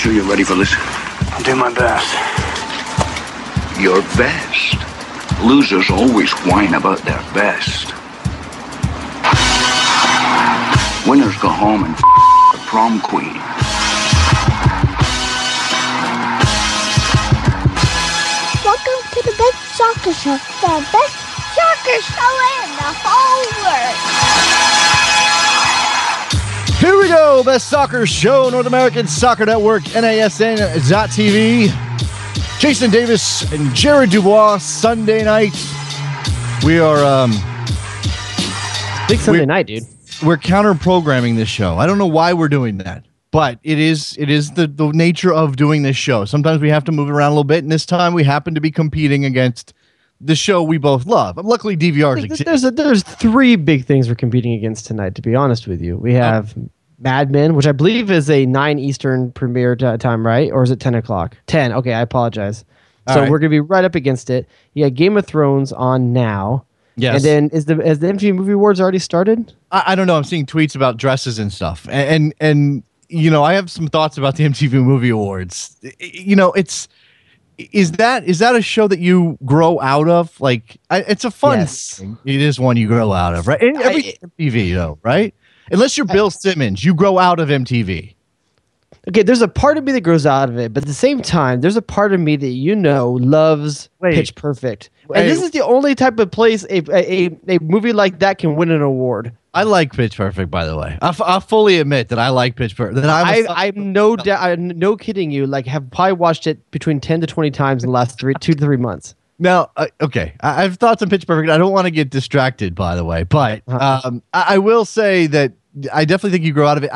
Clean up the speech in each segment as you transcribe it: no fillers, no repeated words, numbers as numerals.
sure you're ready for this? I'll do my best. Your best? Losers always whine about their best. Winners go home and the prom queen. Welcome to the best soccer show. The best soccer show in the whole world. Here we go. Best soccer show, North American Soccer Network, NASN.TV. Jason Davis and Jared DuBois, Sunday night. We are big Sunday night, dude. We're counter-programming this show. I don't know why we're doing that, but it is the nature of doing this show. Sometimes we have to move it around a little bit, and this time we happen to be competing against the show we both love. Luckily, DVRs exist. There's three big things we're competing against tonight, to be honest with you. We have Mad Men, which I believe is a 9 Eastern premiere time, right? Or is it 10 o'clock? 10. Okay, I apologize. So we're going to be right up against it. You got Game of Thrones on now. Yes. And then has the MTV Movie Awards already started? I don't know. I'm seeing tweets about dresses and stuff. And you know, I have some thoughts about the MTV Movie Awards. You know, is that a show that you grow out of? Like, it's a fun thing. It is one you grow out of, right? Every MTV, though, right? Unless you're Bill Simmons, you grow out of MTV. Okay, there's a part of me that grows out of it, but at the same time, there's a part of me that loves Pitch Perfect. And this is the only type of place a movie like that can win an award. I like Pitch Perfect, by the way. I'll fully admit that I like Pitch Perfect. I'm no kidding you. Like, have probably watched it between 10 to 20 times in the last 2 to 3 months. Now, okay, I've thoughts on Pitch Perfect. I don't want to get distracted, by the way, but I will say that I definitely think you grow out of it.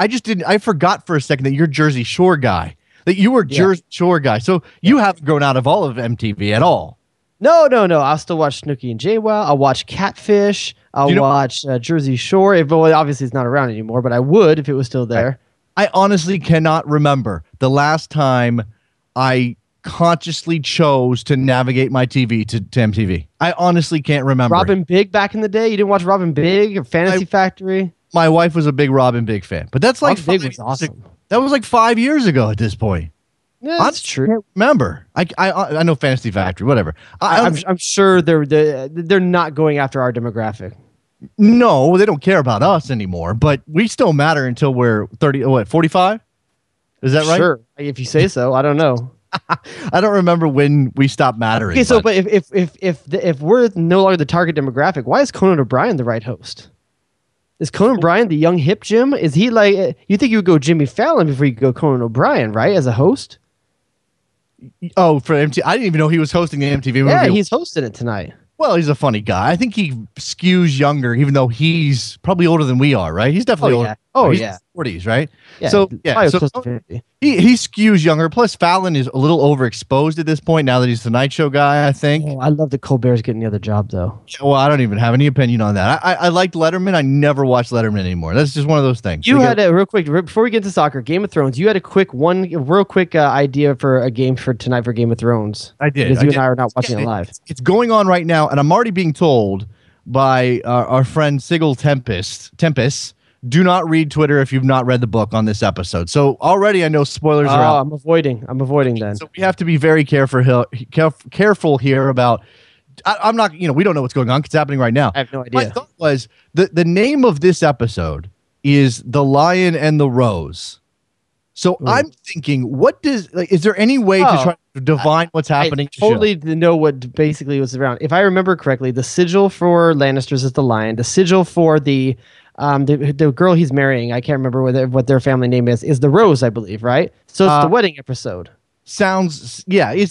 I forgot for a second that you're Jersey Shore guy. That you were Jersey Shore guy. So you haven't grown out of all of MTV at all. No. I'll still watch Snooki and JWoww. I'll watch Catfish. I'll watch Jersey Shore. Obviously it's not around anymore, but I would if it was still there. I honestly cannot remember the last time I consciously chose to navigate my TV to MTV. I honestly can't remember. Robin Big back in the day? You didn't watch Robin Big or Fantasy Factory? My wife was a big Robin Big fan, but that's like Big was awesome. That was like 5 years ago at this point. Yeah, that's true. I can't remember. I know Fantasy Factory, whatever. I'm sure they're not going after our demographic. No, they don't care about us anymore, but we still matter until we're 45? Is that right? Sure. If you say so. I don't know. I don't remember when we stopped mattering. Okay, so but if we're no longer the target demographic, why is Conan O'Brien the right host? Is Conan O'Brien the young hip Jim? Is he like, you think you would go Jimmy Fallon before you go Conan O'Brien, right? As a host? Oh, for MTV. I didn't even know he was hosting the MTV movie. Yeah, he's hosting it tonight. Well, he's a funny guy. I think he skews younger, even though he's probably older than we are, right? He's definitely older. Oh, he's yeah. 40s, right? Yeah, so close to 50. He skews younger. Plus, Fallon is a little overexposed at this point now that he's the Night Show guy, I think. Oh, I love that Colbert's getting the other job, though. Yeah, well, I don't even have any opinion on that. I liked Letterman. I never watched Letterman anymore. That's just one of those things. You had a real quick, before we get to soccer, Game of Thrones, you had a real quick idea for a game for tonight for Game of Thrones. I did. Because you and I are not watching it live. It's going on right now, and I'm already being told by our friend Sigil Tempest, do not read Twitter if you've not read the book on this episode. So already I know spoilers are out. I'm avoiding then. So we have to be very careful here about. I'm not. We don't know what's going on. It's happening right now. I have no idea. My thought was the name of this episode is The Lion and the Rose. So I'm thinking, is there any way to try to divine what's happening? I totally know what basically was around. If I remember correctly, the sigil for Lannisters is the lion. The sigil for the girl he's marrying, I can't remember what their family name is the Rose, I believe, right? So it's the wedding episode. It's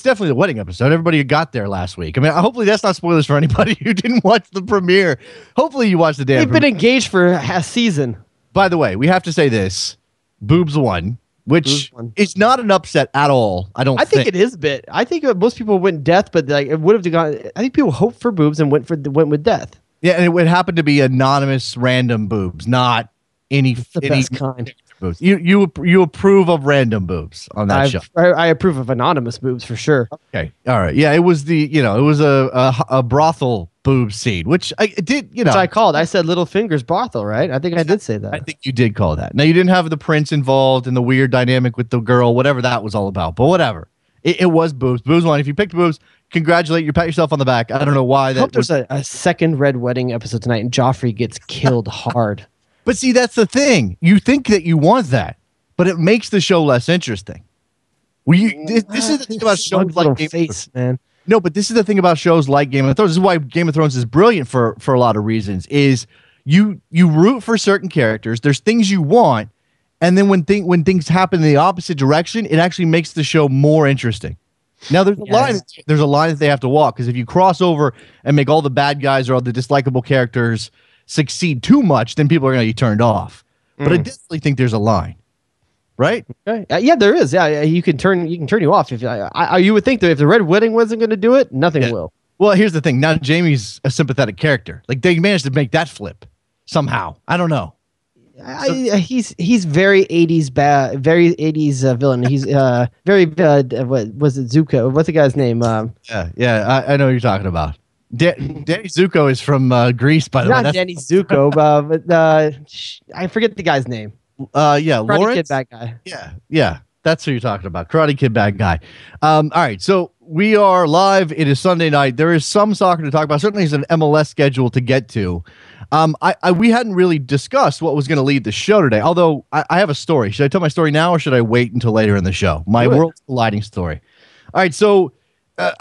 definitely the wedding episode. Everybody got there last week. I mean, hopefully that's not spoilers for anybody who didn't watch the premiere. Hopefully you watched the damn. They've been engaged for a season. By the way, we have to say this: Boobs won, which is not an upset at all. I think it is a bit. I think most people went death, but like it would have gone. I think people hoped for boobs and went with death. Yeah, and it would happen to be anonymous, random boobs, not any best kind. boobs. You approve of random boobs on that show. I approve of anonymous boobs for sure. Okay, all right, yeah. It was a brothel boob scene, which I did. Which I called. I said Little Fingers brothel, right? I think I did say that. I think you did call that. Now you didn't have the prince involved and the weird dynamic with the girl, whatever that was all about. But whatever, it was boobs. Boobs one. If you picked boobs, congratulate you. Pat yourself on the back. I don't know why that. There's a second Red Wedding episode tonight, and Joffrey gets killed hard. But see, that's the thing. You think that you want that, but it makes the show less interesting. This is the thing about shows like Game of Thrones, man. No, but this is the thing about shows like Game of Thrones. This is why Game of Thrones is brilliant for a lot of reasons. Is you root for certain characters. There's things you want, and then when things happen in the opposite direction, it actually makes the show more interesting. Now there's a line that they have to walk, because if you cross over and make all the bad guys or all the dislikable characters succeed too much, then people are going to be turned off. But I definitely think there's a line, right? Okay. Yeah, there is. Yeah, you can turn you off if you would think that if the Red Wedding wasn't going to do it, nothing will. Well, here's the thing. Now Jamie's a sympathetic character. Like they managed to make that flip somehow. I don't know. He's very 80s bad, very 80s villain. He's very what was it, Zuko? What's the guy's name? Yeah, I know what you're talking about. Danny Zuko is from Greece, by the way. Not Danny Zuko, but I forget the guy's name. Karate Lawrence? Kid bad guy. Yeah, that's who you're talking about. Karate Kid bad guy. All right, so we are live. It is Sunday night. There is some soccer to talk about. Certainly, there's an MLS schedule to get to. We hadn't really discussed what was going to lead the show today. Although I have a story. Should I tell my story now, or should I wait until later in the show? My world's colliding story. All right, so.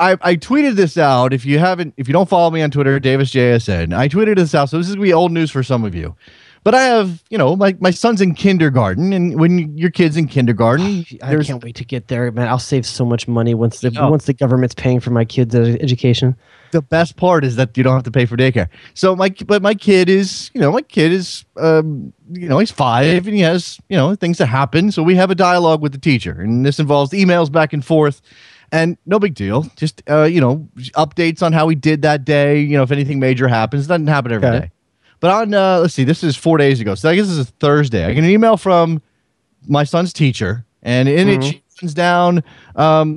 I tweeted this out. If you don't follow me on Twitter, Davis JSN, I tweeted this out. So this is gonna be old news for some of you. But I have, my son's in kindergarten, and when your kid's in kindergarten, I can't wait to get there, man. I'll save so much money once the government's paying for my kid's education. The best part is that you don't have to pay for daycare. So my kid is, he's 5 and he has, things that happen. So we have a dialogue with the teacher, and this involves emails back and forth. And no big deal. Just, updates on how he did that day. If anything major happens. It doesn't happen every day. But on, let's see, this is 4 days ago. So I guess this is Thursday. I get an email from my son's teacher. And in it, she runs down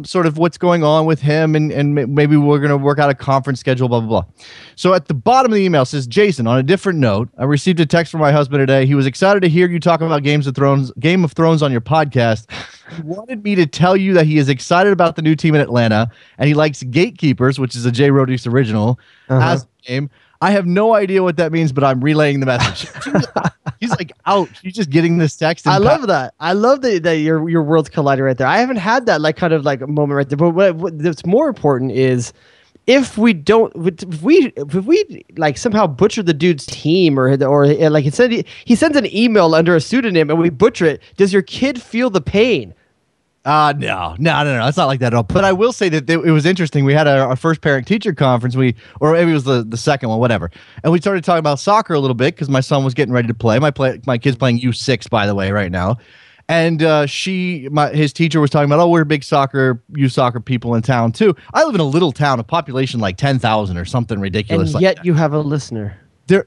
sort of what's going on with him. And maybe we're going to work out a conference schedule, blah, blah, blah. So at the bottom of the email says, Jason, on a different note, I received a text from my husband today. He was excited to hear you talking about Game of Thrones on your podcast. He wanted me to tell you that he is excited about the new team in Atlanta, and he likes Gatekeepers, which is a Jay Roadies original, as a game. I have no idea what that means, but I'm relaying the message. He's like, ouch. She's just getting this text. I love that. I love that your worlds collided right there. I haven't had that kind of moment right there. But what's more important is if we somehow butcher the dude's team or like he sends an email under a pseudonym and we butcher it, does your kid feel the pain? No. It's not like that at all. But I will say that it was interesting. We had our first parent-teacher conference. Or maybe it was the second one, whatever. And we started talking about soccer a little bit because my son was getting ready to play. My kid's playing U6, by the way, right now. And his teacher was talking about, we're big youth soccer people in town too. I live in a little town, a population like 10,000 or something ridiculous. And yet you have a listener. There's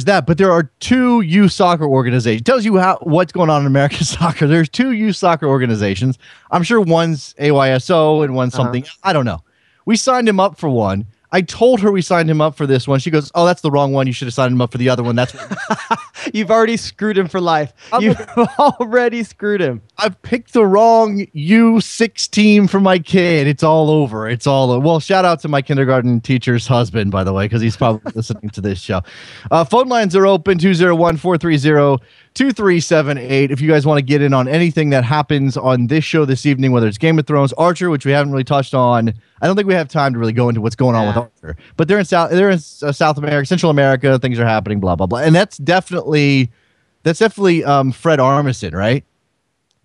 that, but there are 2 youth soccer organizations. It tells you what's going on in American soccer. There's 2 youth soccer organizations. I'm sure one's AYSO and one's something. I don't know. We signed him up for one. I told her we signed him up for this one. She goes, that's the wrong one. You should have signed him up for the other one. That's You've already screwed him for life. You've already screwed him. I've picked the wrong U6 team for my kid. It's all over. Well, shout out to my kindergarten teacher's husband, by the way, because he's probably listening to this show. Phone lines are open, 201-430-2378. If you guys want to get in on anything that happens on this show this evening, whether it's Game of Thrones, Archer, which we haven't really touched on. I don't think we have time to really go into what's going on with Archer. But they're in South America, Central America. Things are happening, blah, blah, blah. And that's definitely Fred Armisen, right?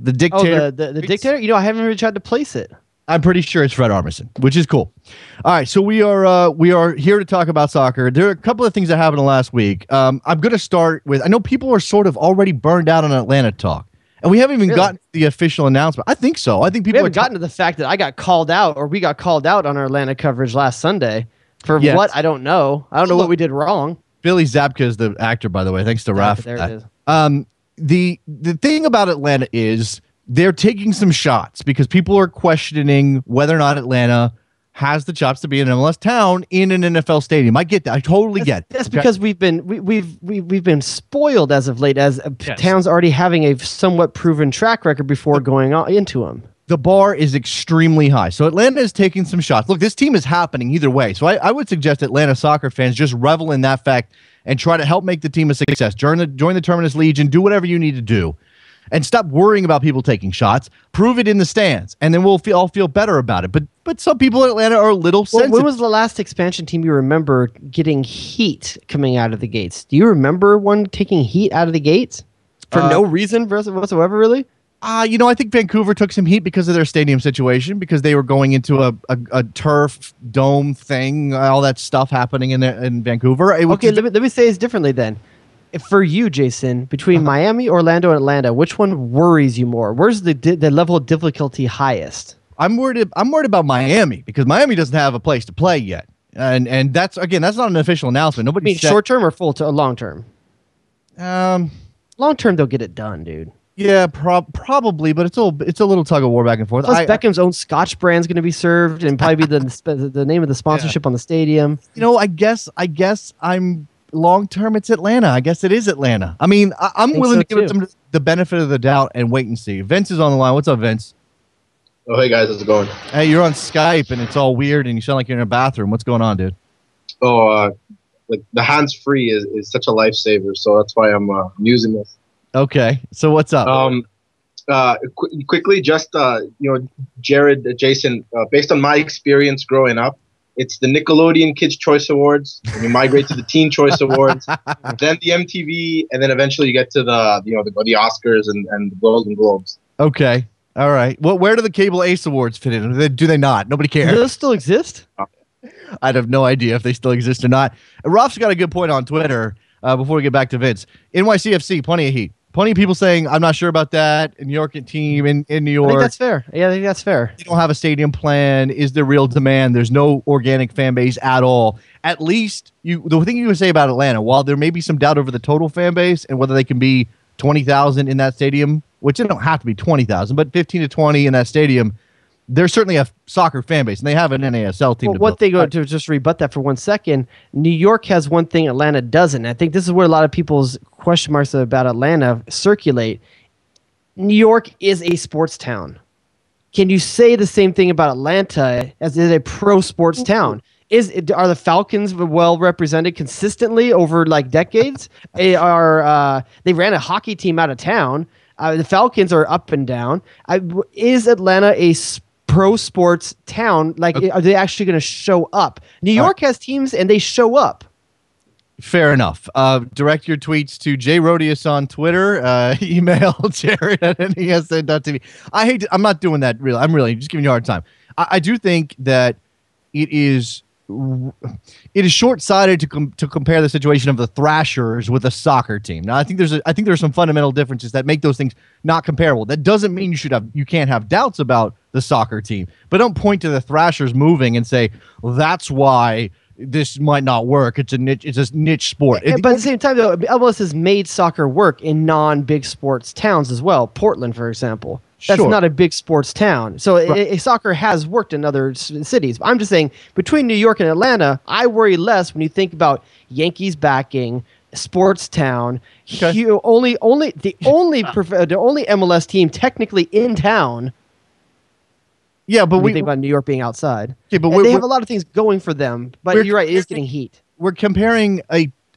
The dictator. The dictator? I haven't really tried to place it. I'm pretty sure it's Fred Armisen, which is cool. All right, so we are here to talk about soccer. There are a couple of things that happened last week. I'm going to start with, I know people are sort of already burned out on Atlanta talk. And we haven't even gotten to the official announcement. I think so. I think people haven't gotten to the fact that we got called out on our Atlanta coverage last Sunday for what? I don't know. I don't know what we did wrong. Billy Zabka is the actor, by the way. Thanks to Raph. There it is. the thing about Atlanta is they're taking some shots because people are questioning whether or not Atlanta has the chops to be an MLS town in an NFL stadium. I get that. I totally get. That's because we've been spoiled as of late, as towns already having a somewhat proven track record before going into them. The bar is extremely high. So Atlanta is taking some shots. Look, this team is happening either way. So I would suggest Atlanta soccer fans just revel in that fact and try to help make the team a success. Join the Terminus Legion. Do whatever you need to do. And stop worrying about people taking shots. Prove it in the stands, and then we'll all feel better about it. But some people in Atlanta are a little sensitive. When was the last expansion team you remember getting heat coming out of the gates? Do you remember one taking heat out of the gates for no reason whatsoever, really? I think Vancouver took some heat because of their stadium situation, because they were going into a turf dome thing, all that stuff happening in Vancouver. Okay, let me say this differently then. For you, Jason, between Miami, Orlando, and Atlanta, which one worries you more? Where's the level of difficulty highest? I'm worried about Miami because Miami doesn't have a place to play yet, and that's not an official announcement. Nobody short term or long term. Long term, they'll get it done, dude. Yeah, probably, but it's a little tug of war back and forth. Plus, Beckham's own Scotch brand's going to be served, and probably be the name of the sponsorship on the stadium. I guess I'm. Long term, it's Atlanta. I guess it is Atlanta. I mean, I'm willing to give them the benefit of the doubt and wait and see. Vince is on the line. What's up, Vince? Oh, hey guys, how's it going? Hey, you're on Skype and it's all weird and you sound like you're in a bathroom. What's going on, dude? Oh, like the hands free is such a lifesaver, so that's why I'm using this. Okay, so what's up? Quickly, just Jared, Jason, based on my experience growing up. It's the Nickelodeon Kids' Choice Awards. And you migrate to the Teen Choice Awards, then the MTV, and then eventually you get to the Oscars and the Golden Globes. Okay, all right. Well, where do the Cable Ace Awards fit in? Do they not? Nobody cares. Do those still exist? I'd have no idea if they still exist or not. Ralph's got a good point on Twitter. Before we get back to Vince, NYCFC, plenty of heat. Plenty of people saying, I'm not sure about that. New York team in New York. I think that's fair. Yeah, I think that's fair. They don't have a stadium plan. Is there real demand? There's no organic fan base at all. At least, the thing you would say about Atlanta, while there may be some doubt over the total fan base and whether they can be 20,000 in that stadium, which they don't have to be 20,000, but 15 to 20 in that stadium, there's certainly a soccer fan base, and they have an NASL team. Well, one thing to just rebut that for 1 second, New York has one thing Atlanta doesn't. I think this is where a lot of people's question marks about Atlanta circulate. New York is a sports town. Can you say the same thing about Atlanta as is a pro sports town? Are the Falcons well represented consistently over like decades? They ran a hockey team out of town. The Falcons are up and down. Is Atlanta a pro sports town? Like, are they actually going to show up? New York has teams and they show up. Fair enough. Direct your tweets to J Rodius on Twitter. Email Jared at NASN.tv. I'm not doing that. Really, I'm really just giving you a hard time. I do think that it is short-sighted to compare the situation of the Thrashers with a soccer team. Now, I think there's some fundamental differences that make those things not comparable. That doesn't mean you can't have doubts about the soccer team, but don't point to the Thrashers moving and say, well, that's why this might not work. It's a niche sport. But at the same time, though, MLS has made soccer work in non-big sports towns as well. Portland, for example. That's not a big sports town. So soccer has worked in other cities. I'm just saying, between New York and Atlanta, I worry less when you think about Yankees backing, sports town. Okay. The only MLS team technically in town. Yeah, but we think about New York being outside. Yeah, but they have a lot of things going for them. But you're right, it is getting heat. We're comparing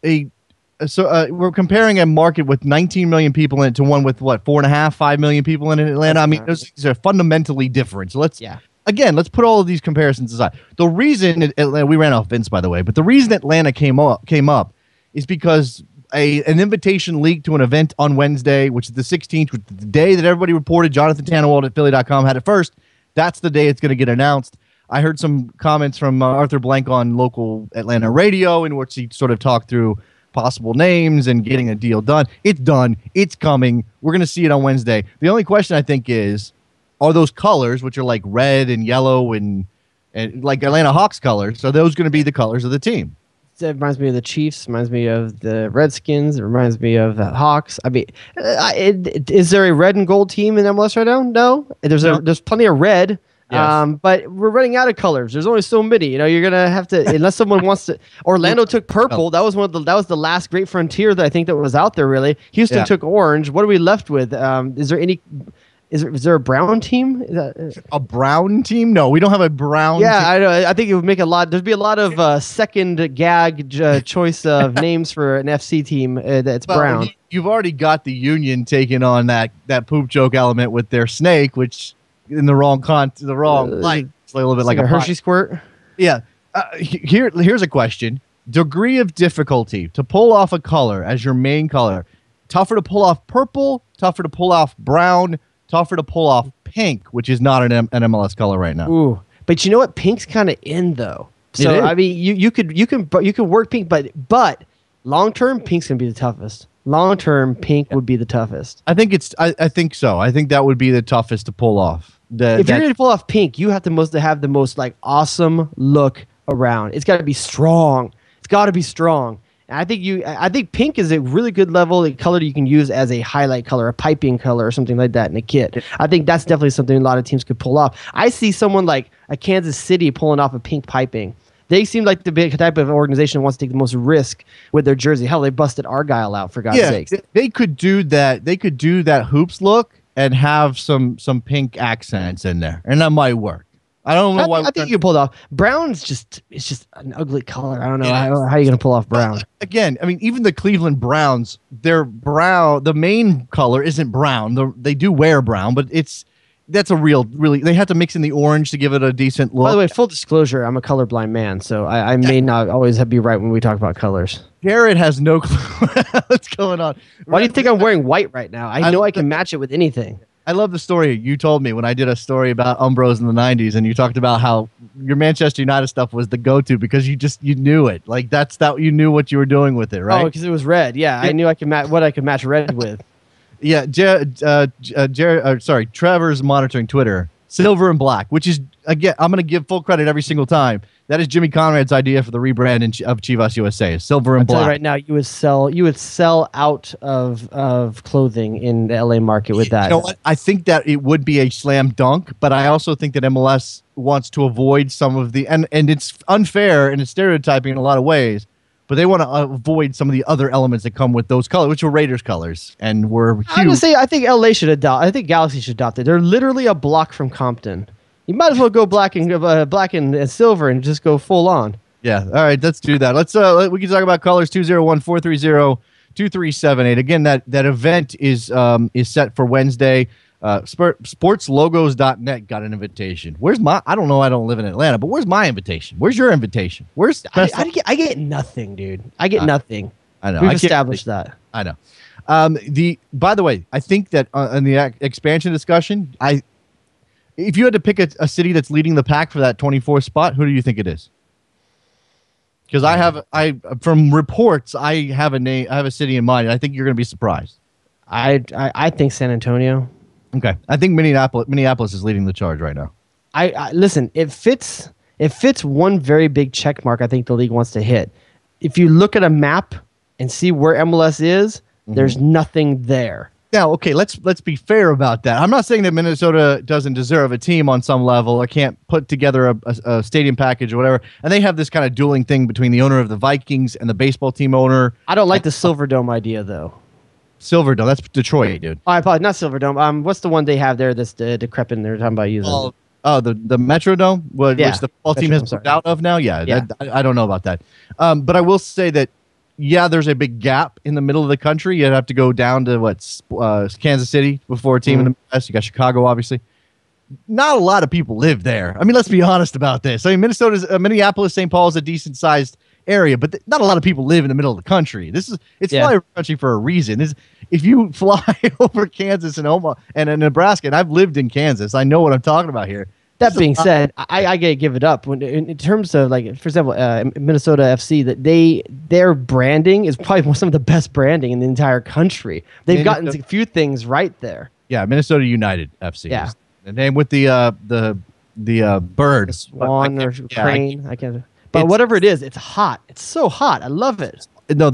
we're comparing a market with 19 million people in it to one with 5 million people in Atlanta. I mean, those things are fundamentally different. So let's put all of these comparisons aside. The reason we ran off Vince, by the way, but the reason Atlanta came up is because an invitation leaked to an event on Wednesday, which is the 16th, which is the day that everybody reported. Jonathan Tannenwald at Philly.com had it first. That's the day it's going to get announced. I heard some comments from Arthur Blank on local Atlanta radio in which he sort of talked through possible names and getting a deal done. It's done. It's coming. We're going to see it on Wednesday. The only question I think is, are those colors, which are like red and yellow and like Atlanta Hawks colors, are those going to be the colors of the team? It reminds me of the Chiefs. Reminds me of the Redskins. It reminds me of the Hawks. I mean, is there a red and gold team in MLS right now? No. There's plenty of red. Yes. But we're running out of colors. There's only so many. You're gonna have to, unless someone wants to. Orlando took purple. That was the last great frontier that I think that was out there. Really, Houston took orange. What are we left with? Is there any? Is there a brown team? A brown team? No, we don't have a brown. Yeah, team. I know. I think it would make a lot. There'd be a lot of second gag choice of names for an FC team that's brown. You've already got the Union taking on that poop joke element with their snake, which in the wrong light. It's a little bit like a Hershey squirt. Yeah. Here's a question: degree of difficulty to pull off a color as your main color. Tougher to pull off purple. Tougher to pull off brown. Tougher to pull off pink, which is not an MLS color right now. Ooh, but you know what? Pink's kind of in though. So I mean, you can work pink, but long term, pink's gonna be the toughest. Long term, pink would be the toughest. I think I think so. I think that would be the toughest to pull off. If you're gonna pull off pink, you have to have the most like awesome look around. It's got to be strong. It's got to be strong. I think pink is a really good level of color you can use as a highlight color, a piping color, or something like that in a kit. I think that's definitely something a lot of teams could pull off. I see someone like a Kansas City pulling off a pink piping. They seem like the big type of organization that wants to take the most risk with their jersey. Hell, they busted Argyle out for God's sakes. They could do that. They could do that hoops look and have some pink accents in there, and that might work. I don't know why. I think you pulled off. Brown's just an ugly color. I don't know how are you going to pull off brown. Again, I mean, even the Cleveland Browns, their brown, the main color isn't brown. They do wear brown, but that's a really they have to mix in the orange to give it a decent look. By the way, full disclosure, I'm a colorblind man, so I may not always be right when we talk about colors. Jared has no clue what's going on. Why do you think I'm wearing white right now? I know I can match it with anything. I love the story you told me when I did a story about Umbros in the 90s, and you talked about how your Manchester United stuff was the go-to because you knew it. Like you knew what you were doing with it, right? Oh, because it was red. Yeah, I knew I could what I could match red with. Yeah, Trevor's monitoring Twitter. Silver and black, which is, again, I'm going to give full credit every single time. That is Jimmy Conrad's idea for the rebrand of Chivas USA. Silver and black. Right now, you would sell out of clothing in the LA market with that. You know what? I think that it would be a slam dunk, but I also think that MLS wants to avoid some of the and it's unfair and it's stereotyping in a lot of ways. But they want to avoid some of the other elements that come with those colors, which were Raiders colors, and were huge. I'm gonna say I think LA should adopt. I think Galaxy should adopt it. They're literally a block from Compton. You might as well go black and silver and just go full on. Yeah. All right. Let's do that. We can talk about colors. 201-430-2378. Again, that event is set for Wednesday. Sportslogos.net got an invitation. Where's my? I don't know. I don't live in Atlanta, but where's my invitation? Where's your invitation? Where's? I get nothing, dude. I get nothing. I know. We've established that. I know. By the way, I think that in the expansion discussion, if you had to pick a city that's leading the pack for that 24th spot, who do you think it is? Because from reports, I have a city in mind, and I think you're going to be surprised. I think San Antonio. Okay, I think Minneapolis is leading the charge right now. I listen. It fits one very big check mark. I think the league wants to hit. If you look at a map and see where MLS is, there's nothing there. Now, okay, let's be fair about that. I'm not saying that Minnesota doesn't deserve a team on some level or can't put together a stadium package or whatever. And they have this kind of dueling thing between the owner of the Vikings and the baseball team owner. I don't like the Silverdome idea, though. Silverdome, that's Detroit, dude. Oh, I apologize, not Silverdome. What's the one they have there that's decrepit? They're talking about using. The Metrodome, which the football team has moved out of now. Yeah. I don't know about that. But I will say that. Yeah, there's a big gap in the middle of the country. You'd have to go down to Kansas City before a team in the Midwest. You got Chicago, obviously. Not a lot of people live there. I mean, let's be honest about this. I mean, Minneapolis, St. Paul is a decent sized area, but not a lot of people live in the middle of the country. It's flyover country for a reason. If you fly over Kansas and Omaha and Nebraska, and I've lived in Kansas, I know what I'm talking about here. That being said, I gotta give it up when in terms of, like, for example, Minnesota FC, that their branding is probably some of the best branding in the entire country. They've gotten a few things right there. Yeah, Minnesota United FC. Yeah, and then with the bird, the swan or crane. I can't. But whatever it is, it's hot. It's so hot. I love it. No,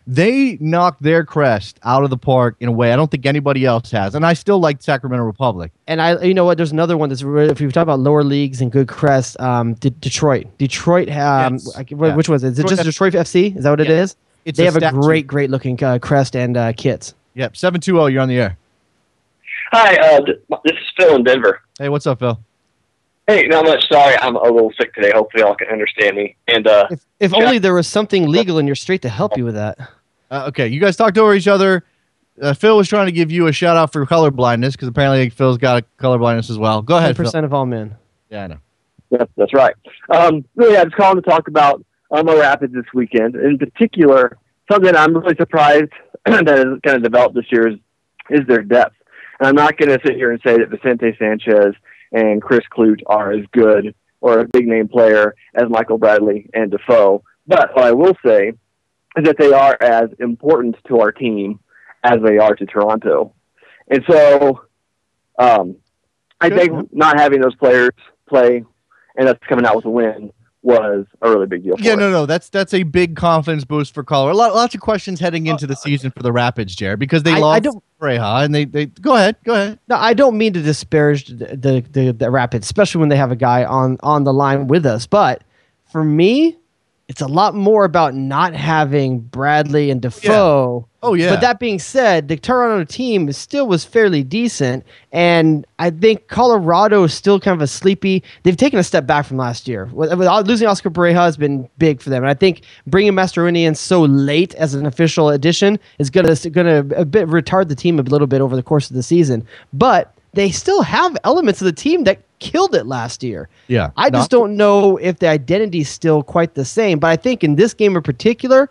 they knocked their crest out of the park in a way I don't think anybody else has. And I still like Sacramento Republic. And you know what? There's another one that's really, if you talk about lower leagues and good crest, Detroit. Detroit, which was it? Is it just Detroit FC? Is that what it is? They have a great looking crest and kits. Yep, 720. You're on the air. Hi, this is Phil in Denver. Hey, what's up, Phil? Hey, not much. Sorry, I'm a little sick today. Hopefully, y'all can understand me. And if only there was something legal in your state to help you with that. Okay, you guys talked over each other. Phil was trying to give you a shout out for color blindness because apparently Phil's got a color blindness as well. Go ahead, 10% Phil. of all men. Yeah, I know. Yeah, that's right. Really, I was calling to talk about my Rapids this weekend. In particular, something I'm really surprised that has kind of developed this year is their depth. And I'm not going to sit here and say that Vicente Sanchez and Chris Clute are as good or a big-name player as Michael Bradley and Defoe. But what I will say is that they are as important to our team as they are to Toronto. And so I think not having those players play and us coming out with a win was a really big deal for us. No. That's a big confidence boost for Colorado. Lots of questions heading into the season for the Rapids, Jared, because they lost Pareja, and they go ahead. No, I don't mean to disparage the Rapids, especially when they have a guy on the line with us. But for me, it's a lot more about not having Bradley and Defoe. Yeah. Oh, yeah. But that being said, the Toronto team still was fairly decent, and I think Colorado is still kind of a sleepy. They've taken a step back from last year. Losing Oscar Pareja has been big for them, and I think bringing Mastroeni in so late as an official addition is going to a bit retard the team a little bit over the course of the season. But they still have elements of the team that killed it last year. Yeah, I just don't know if the identity is still quite the same. But I think in this game in particular,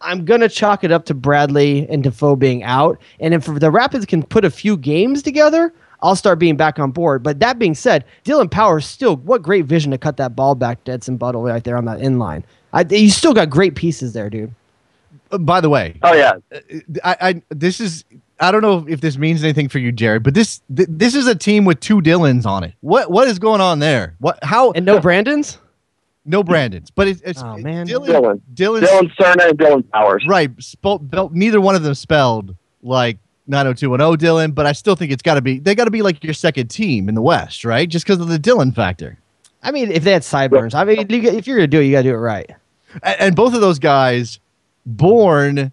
I'm going to chalk it up to Bradley and Defoe being out. And if the Rapids can put a few games together, I'll start being back on board. But that being said, Dylan Powers still, what great vision to cut that ball back to Edson Buttle right there on that in line. You still got great pieces there, dude. By the way, oh yeah, I don't know if this means anything for you, Jared, but this is a team with two Dylans on it. What is going on there? And no Brandons? No Brandons, but it's man. Dylan Cerna and Dylan Powers. Right. Neither one of them spelled like 90210 Dylan, but I still think they got to be like your second team in the West, right? Just because of the Dylan factor. I mean, if they had sideburns, I mean, if you're going to do it, you got to do it right. And both of those guys born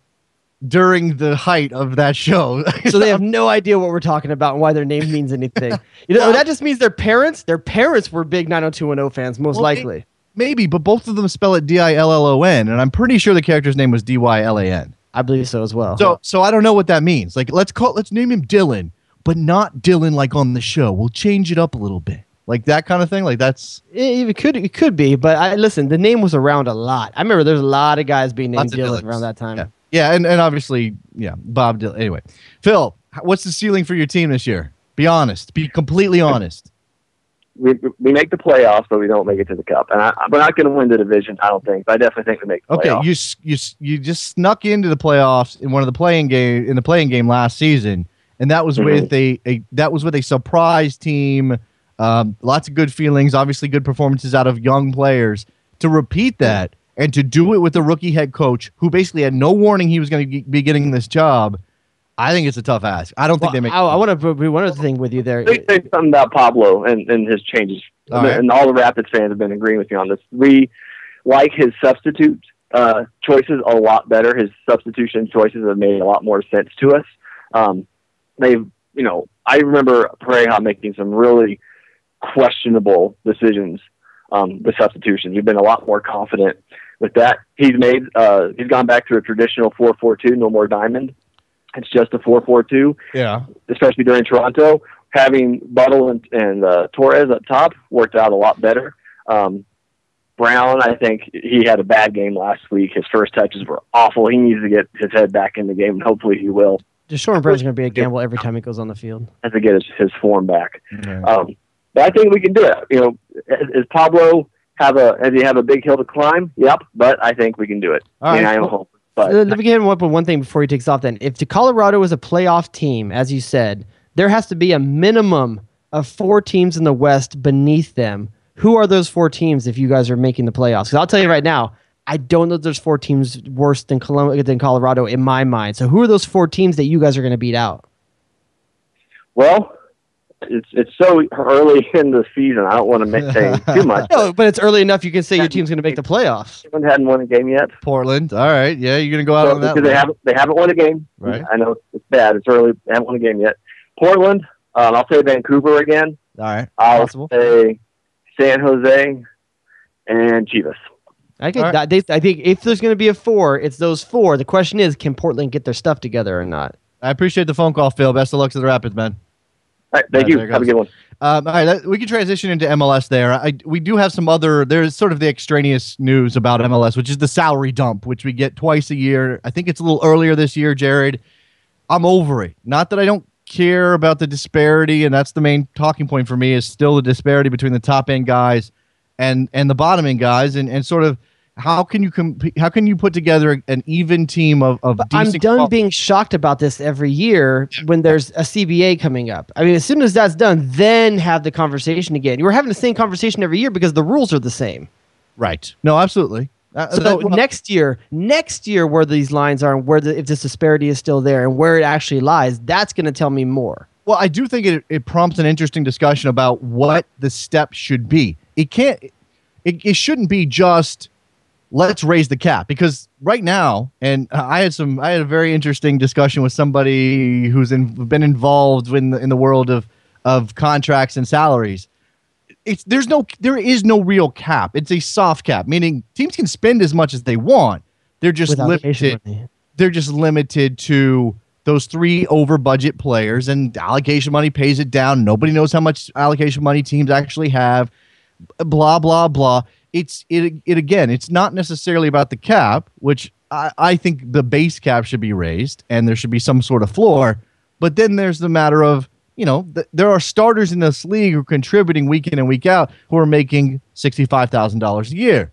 during the height of that show. So they have no idea what we're talking about and why their name means anything. That just means their parents were big 90210 fans, most likely. Maybe, but both of them spell it Dillon, and I'm pretty sure the character's name was Dylan. I believe so as well. So I don't know what that means. Like, let's name him Dylan, but not Dylan like on the show. We'll change it up a little bit. Like that kind of thing. Like that's it could be, but listen, the name was around a lot. I remember there's a lot of guys being named Dylan around that time. Yeah, and obviously, Bob Dylan. Anyway, Phil, what's the ceiling for your team this year? Be honest. Be completely honest. We make the playoffs, but we don't make it to the cup. And we're not going to win the division, I don't think. But I definitely think we make the playoffs. Okay, you just snuck into the playoffs in one of the playing game last season, and that was with a surprise team. Lots of good feelings, obviously good performances out of young players. To repeat that and to do it with a rookie head coach who basically had no warning he was going to be getting this job, I think it's a tough ask. I don't think they make. I want to be one other thing with you there. Say something about Pablo and his changes, and all the Rapids fans have been agreeing with me on this. We like his substitute choices a lot better. His substitution choices have made a lot more sense to us. I remember Pareja making some really questionable decisions with substitutions. We've been a lot more confident with that. He's gone back to a traditional 4-4-2, no more diamond. It's just a 4-4-2. Yeah. Especially during Toronto. Having Buttle and Torres up top worked out a lot better. Brown, I think he had a bad game last week. His first touches were awful. He needs to get his head back in the game, and hopefully he will. Deshaun Brown's going to be a gamble every time he goes on the field. Has to get his form back. Okay. But I think we can do it. Does Pablo have a big hill to climb? Yep, but I think we can do it. All right. I am hoping. But let me get one thing before he takes off then. If the Colorado is a playoff team, as you said, there has to be a minimum of 4 teams in the West beneath them Who are those 4 teams if you guys are making the playoffs? Because I'll tell you right now, I don't know if there's 4 teams worse than Colorado in my mind. So who are those 4 teams that you guys are going to beat out? Well, it's so early in the season. I don't want to say too much. No, but it's early enough you can say your team's going to make the playoffs. Portland hadn't won a game yet. Portland. All right. Yeah, you're going to go out on that. Because they haven't won a game. Right. I know it's bad. It's early. They haven't won a game yet. Portland. I'll say Vancouver again. All right. I'll say San Jose and Chivas. I think if there's going to be a 4, it's those 4. The question is, can Portland get their stuff together or not? I appreciate the phone call, Phil. Best of luck to the Rapids, man. All right, thank you. Have a good one. All right, we can transition into MLS there. We do have some there's sort of the extraneous news about MLS, which is the salary dump, which we get twice a year. I think it's a little earlier this year, Jared. I'm over it. Not that I don't care about the disparity, and that's the main talking point for me, is still the disparity between the top end guys and the bottom end guys, and sort of how can you put together an even team of I'm done being shocked about this every year when there's a CBA coming up. I mean, as soon as that's done, then have the conversation again. We're having the same conversation every year because the rules are the same. Right. No, absolutely. So next year, where these lines are, and if this disparity is still there, and where it actually lies, that's going to tell me more. Well, I do think it prompts an interesting discussion about what the steps should be. It shouldn't be just let's raise the cap, because right now, and I had a very interesting discussion with somebody who's been involved in the world of contracts and salaries. There is no real cap. It's a soft cap, meaning teams can spend as much as they want. They're just limited. They're just limited to those 3 over budget players, and allocation money pays it down. Nobody knows how much allocation money teams actually have. Blah blah blah. Again, it's not necessarily about the cap, which I think the base cap should be raised and there should be some sort of floor. But then there's the matter of, there are starters in this league who are contributing week in and week out who are making $65,000 a year.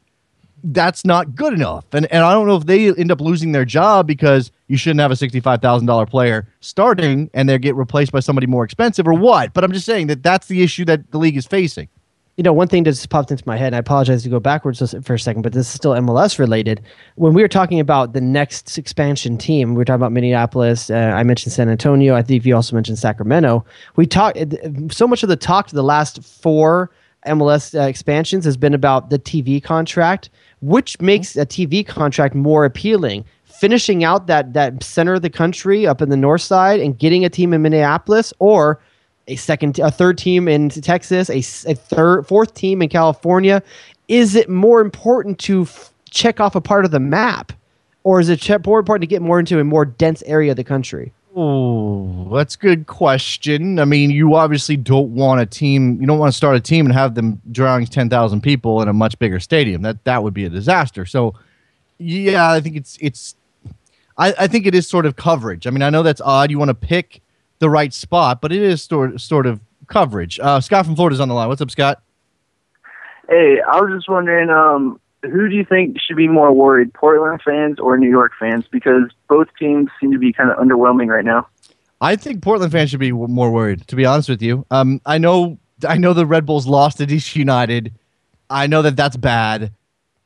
That's not good enough. And I don't know if they end up losing their job because you shouldn't have a $65,000 player starting and they get replaced by somebody more expensive or what. But I'm just saying that's the issue that the league is facing. One thing that just popped into my head, and I apologize to go backwards for a second, but this is still MLS related. When we were talking about the next expansion team, we were talking about Minneapolis. I mentioned San Antonio. I think you also mentioned Sacramento. We talked so much of the talk to the last 4 MLS expansions has been about the TV contract, which makes a TV contract more appealing. Finishing out that center of the country up in the north side and getting a team in Minneapolis, or a 3rd team in Texas, a 4th team in California. Is it more important to check off a part of the map, or is it more important to get more into a more dense area of the country? Oh, that's a good question. I mean, you obviously don't want a team. You don't want to start a team and have them drawing 10,000 people in a much bigger stadium. That would be a disaster. So, yeah, I think I think it is sort of coverage. I mean, I know that's odd. You want to pick the right spot, but it is sort of coverage. Scott from Florida is on the line. What's up, Scott? Hey, I was just wondering, who do you think should be more worried, Portland fans or New York fans? Because both teams seem to be kind of underwhelming right now. I think Portland fans should be more worried, to be honest with you. I know the Red Bulls lost to DC United. I know that's bad.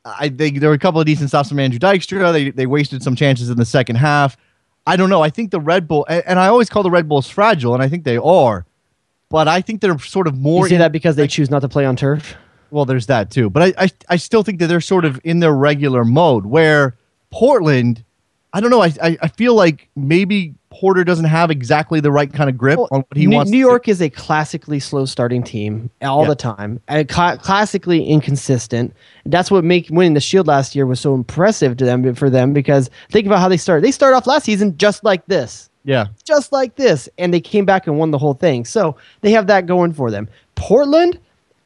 I think there were a couple of decent stops from Andrew Dykstra. They wasted some chances in the second half. I don't know. I think the Red Bull, and I always call the Red Bulls fragile, and I think they are, but I think they're sort of more. You say that because they choose not to play on turf? Well, there's that too. But I still think that they're sort of in their regular mode, where Portland, I don't know. I feel like maybe Porter doesn't have exactly the right kind of grip on what he wants. New York is a classically slow starting team all the time, and classically inconsistent. That's what made winning the Shield last year was so impressive for them because think about how they started. They started off last season just like this. Yeah. Just like this. And they came back and won the whole thing. So they have that going for them. Portland,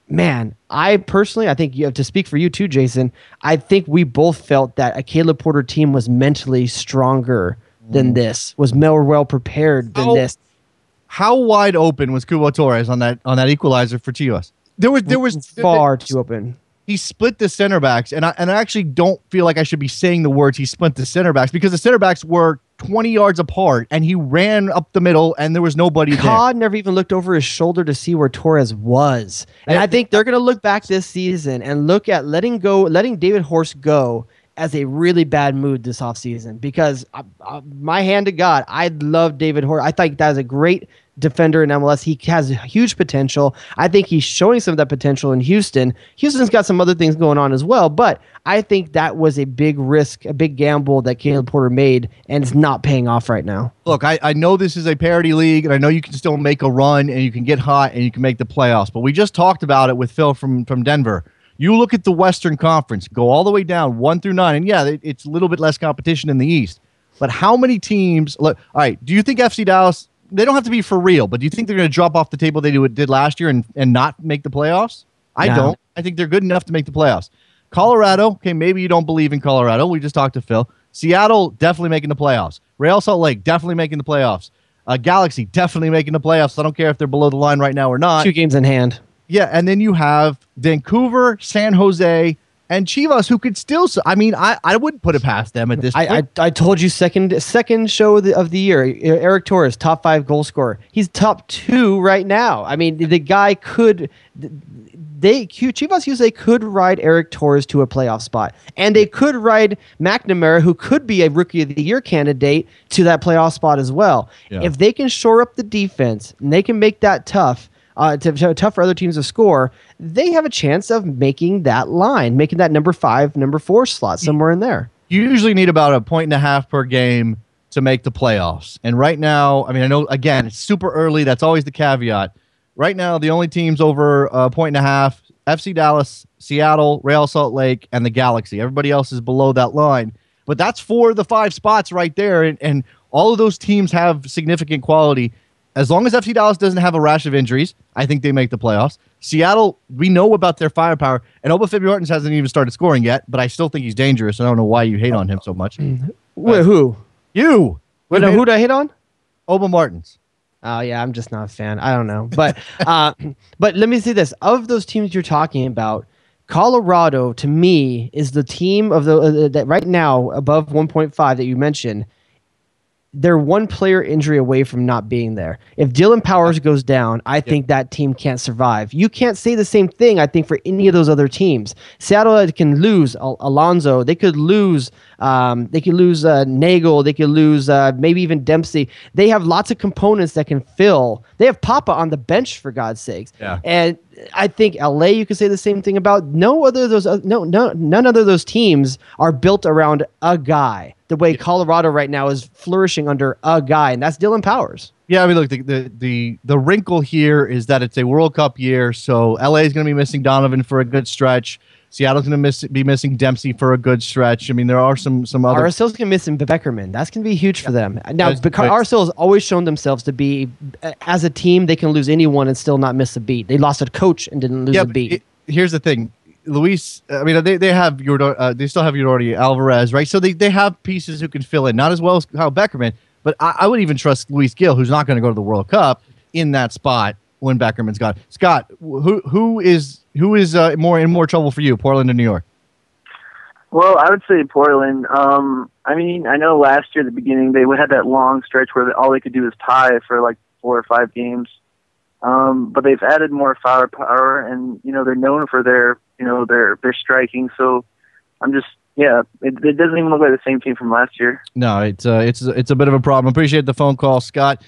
man, I think you have to speak for you too, Jason. I think we both felt that a Caleb Porter team was mentally stronger than this, was more well prepared than this. How wide open was Cubo Torres on that equalizer for Chivas? There was far too open. he split the center backs, and I actually don't feel like I should be saying the words he split the center backs, because the center backs were 20 yards apart, and he ran up the middle, and there was nobody there. Todd never even looked over his shoulder to see where Torres was. And I think they're going to look back this season and look at letting David Horst go as a really bad mood this offseason, because my hand to God, I love David Horst. I think that is a great defender in MLS. He has huge potential. I think he's showing some of that potential in Houston. Houston's got some other things going on as well, but I think that was a big risk, a big gamble that Caleb Porter made, and it's not paying off right now. Look, I know this is a parity league, and I know you can still make a run, and you can get hot, and you can make the playoffs, but we just talked about it with Phil from Denver. You look at the Western Conference, go all the way down 1 through 9, and yeah, it's a little bit less competition in the East. But how many teams? Look, all right, do you think FC Dallas? They don't have to be for real, but do you think they're going to drop off the table they did last year and not make the playoffs? I don't. I think they're good enough to make the playoffs. Colorado, okay, maybe you don't believe in Colorado. We just talked to Phil. Seattle, definitely making the playoffs. Real Salt Lake, definitely making the playoffs. Galaxy, definitely making the playoffs. I don't care if they're below the line right now or not. 2 games in hand. Yeah, and then you have Vancouver, San Jose, and Chivas, who could still. I mean, I wouldn't put it past them at this point. I told you second show of the year. Eric Torres, top 5 goal scorer. He's top 2 right now. I mean, the guy could. Chivas USA could ride Eric Torres to a playoff spot, and they could ride McNamara, who could be a Rookie of the Year candidate, to that playoff spot as well. Yeah. If they can shore up the defense and they can make that tough. Tough for other teams to score, they have a chance of making that line, making that number 5, number 4 slot somewhere in there. You usually need about 1.5 per game to make the playoffs. And right now, I mean, I know, again, it's super early. That's always the caveat. Right now, the only teams over 1.5, FC Dallas, Seattle, Real Salt Lake, and the Galaxy. Everybody else is below that line. But that's for the 5 spots right there. And all of those teams have significant quality. As long as FC Dallas doesn't have a rash of injuries, I think they make the playoffs. Seattle, we know about their firepower, and Obafemi Martins hasn't even started scoring yet, but I still think he's dangerous. I don't know why you hate on him so much. Wait, who? You. Who did I hate on? Oba Martins. Oh, yeah, I'm just not a fan. I don't know. But but let me say this. Of those teams you're talking about, Colorado, to me, is the team of that right now above 1.5 that you mentioned. They're 1 player injury away from not being there. If Dylan Powers goes down, I think that team can't survive. You can't say the same thing, I think, for any of those other teams. Seattle can lose Alonso. They could lose Nagel. They could lose maybe even Dempsey. They have lots of components that can fill. They have Papa on the bench, for God's sakes. Yeah. And I think LA, you could say the same thing about. None of those teams are built around a guy the way Colorado right now is flourishing under a guy, and that's Dylan Powers. Yeah, I mean, look, the wrinkle here is that it's a World Cup year, so LA is going to be missing Donovan for a good stretch. Seattle's going to be missing Dempsey for a good stretch. I mean, there are some other. RSL's going to miss Beckerman. That's going to be huge for them. Now, RSL has always shown themselves to be, as a team, they can lose anyone and still not miss a beat. They lost a coach and didn't lose a beat. Here's the thing. Luis, I mean, they have they still have Yordori Alvarez, right? So they have pieces who can fill in, not as well as Kyle Beckerman, but I would even trust Luis Gil, who's not going to go to the World Cup, in that spot when Beckerman's gone. Scott, who is more trouble for you, Portland or New York? Well, I would say Portland. I mean, I know last year at the beginning they had that long stretch where all they could do was tie for like 4 or 5 games. But they've added more firepower, and they're known for their striking. So I'm just it doesn't even look like the same team from last year. No, it's a bit of a problem. Appreciate the phone call, Scott.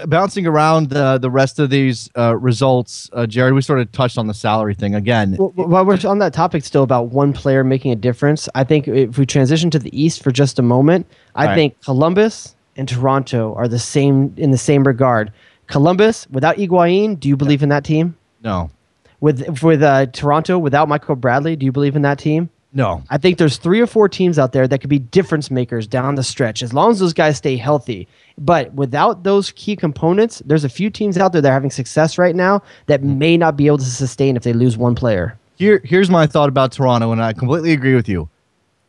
Bouncing around the rest of these results, Jared, we sort of touched on the salary thing again. While we're on that topic still about 1 player making a difference, I think if we transition to the East for just a moment, I think Columbus and Toronto are the same in the same regard. Columbus, without Higuain, do you believe in that team? No. With Toronto, without Michael Bradley, do you believe in that team? No. I think there's 3 or 4 teams out there that could be difference makers down the stretch, as long as those guys stay healthy. But without those key components, there's a few teams out there that are having success right now that may not be able to sustain if they lose 1 player. Here's my thought about Toronto, and I completely agree with you.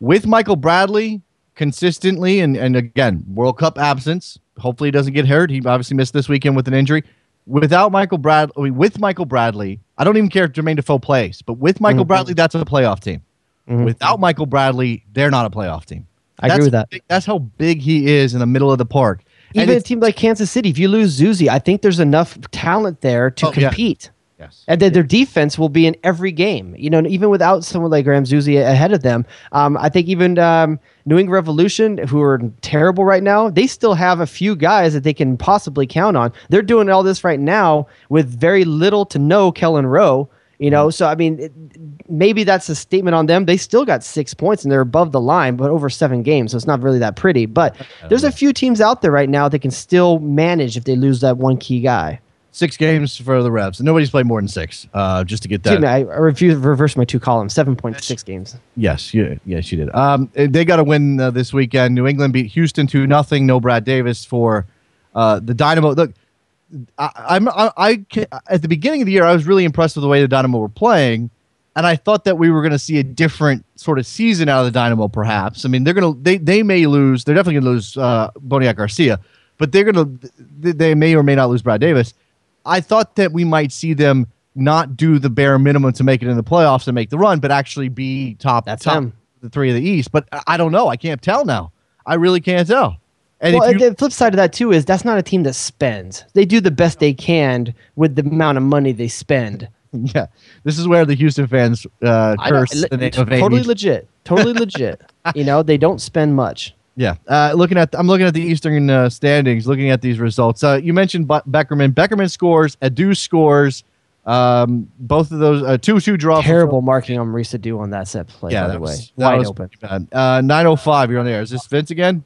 With Michael Bradley consistently, and again, World Cup absence, hopefully he doesn't get hurt. He obviously missed this weekend with an injury. without Michael Bradley, with Michael Bradley, I don't even care if Jermaine Defoe plays, but with Michael Bradley, that's a playoff team. Without Michael Bradley, they're not a playoff team. I agree with that. That's how big he is in the middle of the park. Even a team like Kansas City, if you lose Zuzi, I think there's enough talent there to compete. Yes. And then their defense will be in every game. You know, even without someone like Graham Zuzi ahead of them, I think even New England Revolution, who are terrible right now, they still have a few guys that they can possibly count on. They're doing all this right now with very little to no Kellen Rowe. You know, so I mean, maybe that's a statement on them. They still got 6 points and they're above the line, but over 7 games, so it's not really that pretty. But there's a few teams out there right now that can still manage if they lose that one key guy. 6 games for the Revs. Nobody's played more than 6. Just to get that. Excuse me, I reversed my 2 columns. 7.6 games. Yes, you did. They got to win this weekend. New England beat Houston 2-0. No Brad Davis for the Dynamo. Look, I at the beginning of the year, I was really impressed with the way the Dynamo were playing, and I thought that we were going to see a different sort of season out of the Dynamo. Perhaps, I mean, they may lose. They're definitely going to lose Boniek Garcia, but they may or may not lose Brad Davis. I thought that we might see them not do the bare minimum to make it in the playoffs and make the run, but actually be top the 3 of the East. But I don't know. I can't tell now. I really can't tell. And the flip side of that, too, is that's not a team that spends. They do the best they can with the amount of money they spend. Yeah. This is where the Houston fans curse the name of Totally legit. Totally legit. You know, they don't spend much. Yeah. I'm looking at the Eastern standings, looking at these results. You mentioned Beckerman. Beckerman scores. Adu scores. Both of those 2-2 draw. Terrible marking on Maurice Adu on that set play, by the way. Wide open. 9:05. You're on the air. Is this Vince again?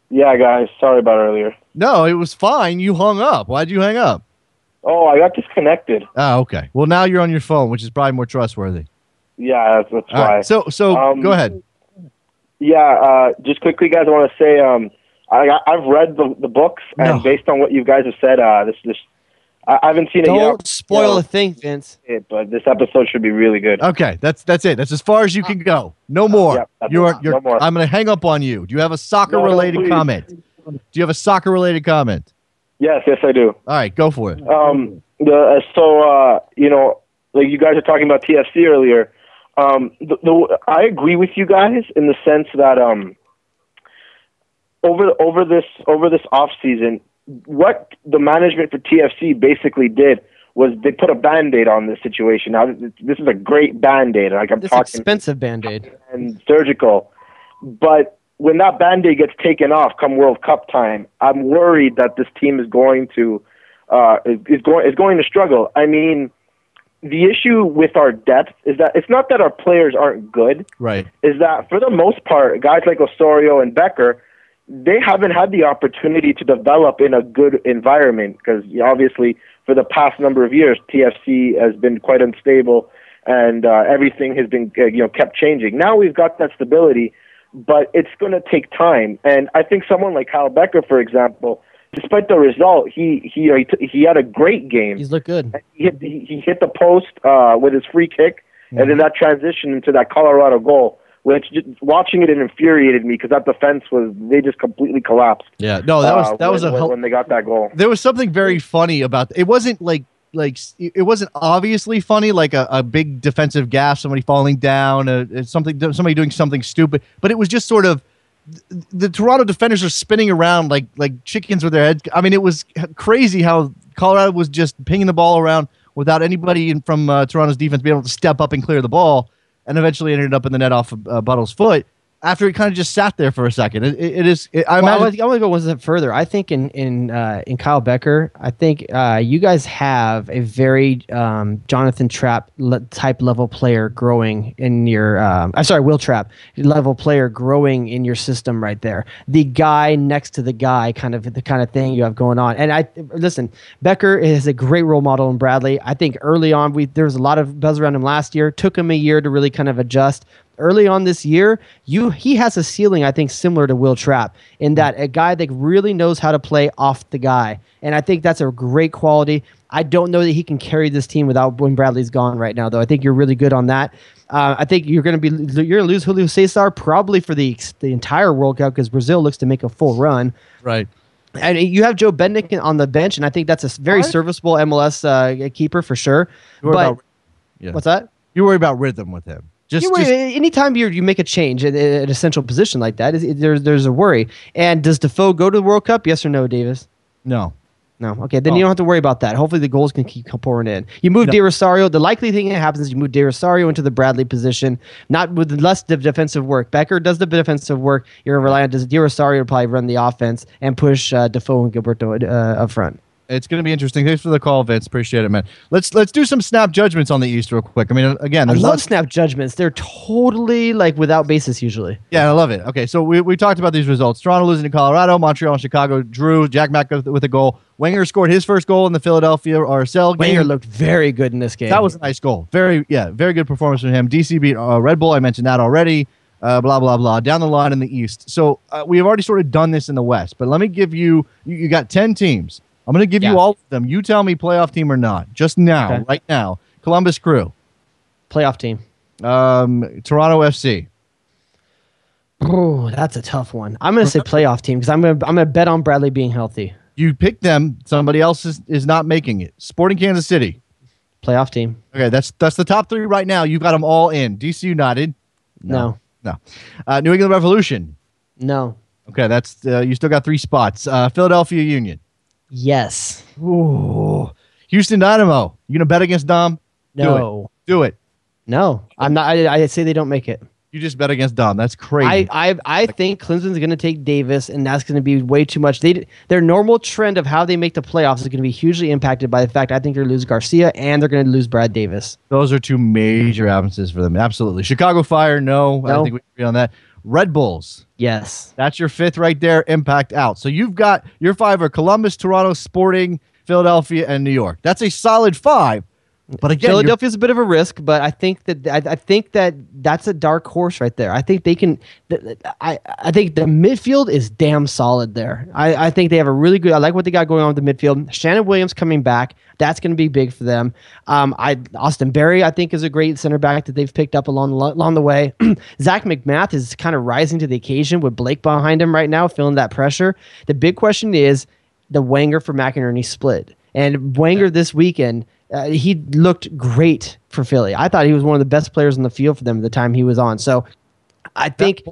Yeah, guys. Sorry about earlier. No, it was fine. You hung up. Why'd you hang up? Oh, I got disconnected. Oh, okay. Well, now you're on your phone, which is probably more trustworthy. Yeah, that's why. Right, so go ahead. Yeah, just quickly, guys, I want to say I've read the books, and based on what you guys have said, I haven't seen it yet. Don't spoil a thing, Vince. But this episode should be really good. Okay, that's it. That's as far as you can go. No more. No more. I'm going to hang up on you. Do you have a soccer-related comment? Do you have a soccer-related comment? Yes, I do. All right, go for it. You know, like you guys are talking about TFC earlier. I agree with you guys in the sense that over this off season, what the management for TFC basically did was they put a Band-Aid on this situation. Now, this is a great Band-Aid. Like I'm talking expensive Band-Aid and surgical. But when that Band-Aid gets taken off come World Cup time, I'm worried that this team is going to struggle. I mean, the issue with our depth is that it's not that our players aren't good. Right. Is that for the most part, guys like Osorio and Becker, they haven't had the opportunity to develop in a good environment because obviously for the past number of years, TFC has been quite unstable and everything has been kept changing. Now we've got that stability, but it's going to take time. And I think someone like Kyle Becker, for example, despite the result, he had a great game. He's looked good. He hit the post with his free kick, and then that transition into that Colorado goal, which watching it infuriated me because that defense they just completely collapsed. Yeah, no, that was when they got that goal. There was something very funny about it. Wasn't like it wasn't obviously funny, like a big defensive gaffe, somebody falling down, somebody doing something stupid, but it was just sort of. The Toronto defenders are spinning around like chickens with their heads. I mean, it was crazy how Colorado was just pinging the ball around without anybody from Toronto's defense being able to step up and clear the ball, and eventually ended up in the net off of Buttle's foot after it kind of just sat there for a second. I want to go one step further. I think in Kyle Becker, I think you guys have a very Jonathan Trapp type level player growing in your. Will Trapp level player growing in your system right there. The guy next to the guy, the kind of thing you have going on. And listen, Becker is a great role model in Bradley. I think early on there was a lot of buzz around him last year. Took him a year to really kind of adjust. Early on this year, he has a ceiling, I think, similar to Will Trapp, in that a guy that really knows how to play off the guy. And I think that's a great quality. I don't know that he can carry this team without when Bradley's gone right now, though. I think you're really good on that. I think you're going to lose Julio Cesar probably for the entire World Cup because Brazil looks to make a full run. Right. And you have Joe Bednick on the bench, and I think that's a very serviceable MLS keeper for sure. But what's that? You worry about rhythm with him. Anytime you make a change in an essential position like that, there's a worry. And does Defoe go to the World Cup? Yes or no, Davis? No. No. Okay, then you don't have to worry about that. Hopefully the goals can keep pouring in. You move De Rosario. The likely thing that happens is you move De Rosario into the Bradley position, not with less defensive work. Becker does the defensive work. You're relying on De Rosario to probably run the offense and push Defoe and Gilberto up front. It's going to be interesting. Thanks for the call, Vince. Appreciate it, man. Let's do some snap judgments on the East real quick. I mean, again, I love snap judgments. They're totally like without basis usually. Yeah, I love it. Okay, so we talked about these results. Toronto losing to Colorado, Montreal and Chicago drew. Jack Mack with a goal. Wenger scored his first goal in the Philadelphia RSL game. Wenger looked very good in this game. That was a nice goal. Very good performance from him. DC beat Red Bull. I mentioned that already. Blah, blah, blah. Down the line in the East. So we have already sort of done this in the West, but let me give you got 10 teams. I'm going to give you all of them. You tell me playoff team or not. Just now, right now. Columbus Crew. Playoff team. Toronto FC. Oh, that's a tough one. I'm going to say playoff team because I'm going to bet on Bradley being healthy. You pick them. Somebody else is not making it. Sporting Kansas City. Playoff team. Okay, that's the top 3 right now. You've got them all in. DC United. No. New England Revolution. No. Okay, that's you still got 3 spots. Philadelphia Union. Yes. Ooh. Houston Dynamo. You gonna bet against Dom? No. Do it. No, I'm not. I say they don't make it. You just bet against Dom. That's crazy. I think Clemson's going to take Davis, and that's going to be way too much. Their normal trend of how they make the playoffs is going to be hugely impacted by the fact I think they're going to lose Garcia and they're going to lose Brad Davis. Those are 2 major absences for them. Absolutely. Chicago Fire. No. I don't think we agree on that. Red Bulls. Yes. That's your 5th right there. Impact out. So you've got your 5 are Columbus, Toronto, Sporting, Philadelphia, and New York. That's a solid 5. But again, Philadelphia's a bit of a risk, but I think that that's a dark horse right there. I think they can. I think the midfield is damn solid there. I think they have a really good. I like what they got going on with the midfield. Shannon Williams coming back, that's going to be big for them. Austin Berry, I think, is a great center back that they've picked up along the way. Zach McMath is kind of rising to the occasion with Blake behind him right now, feeling that pressure. The big question is the Wenger for McInerney split, and Wenger this weekend. He looked great for Philly. I thought he was one of the best players on the field for them at the time he was on. So I think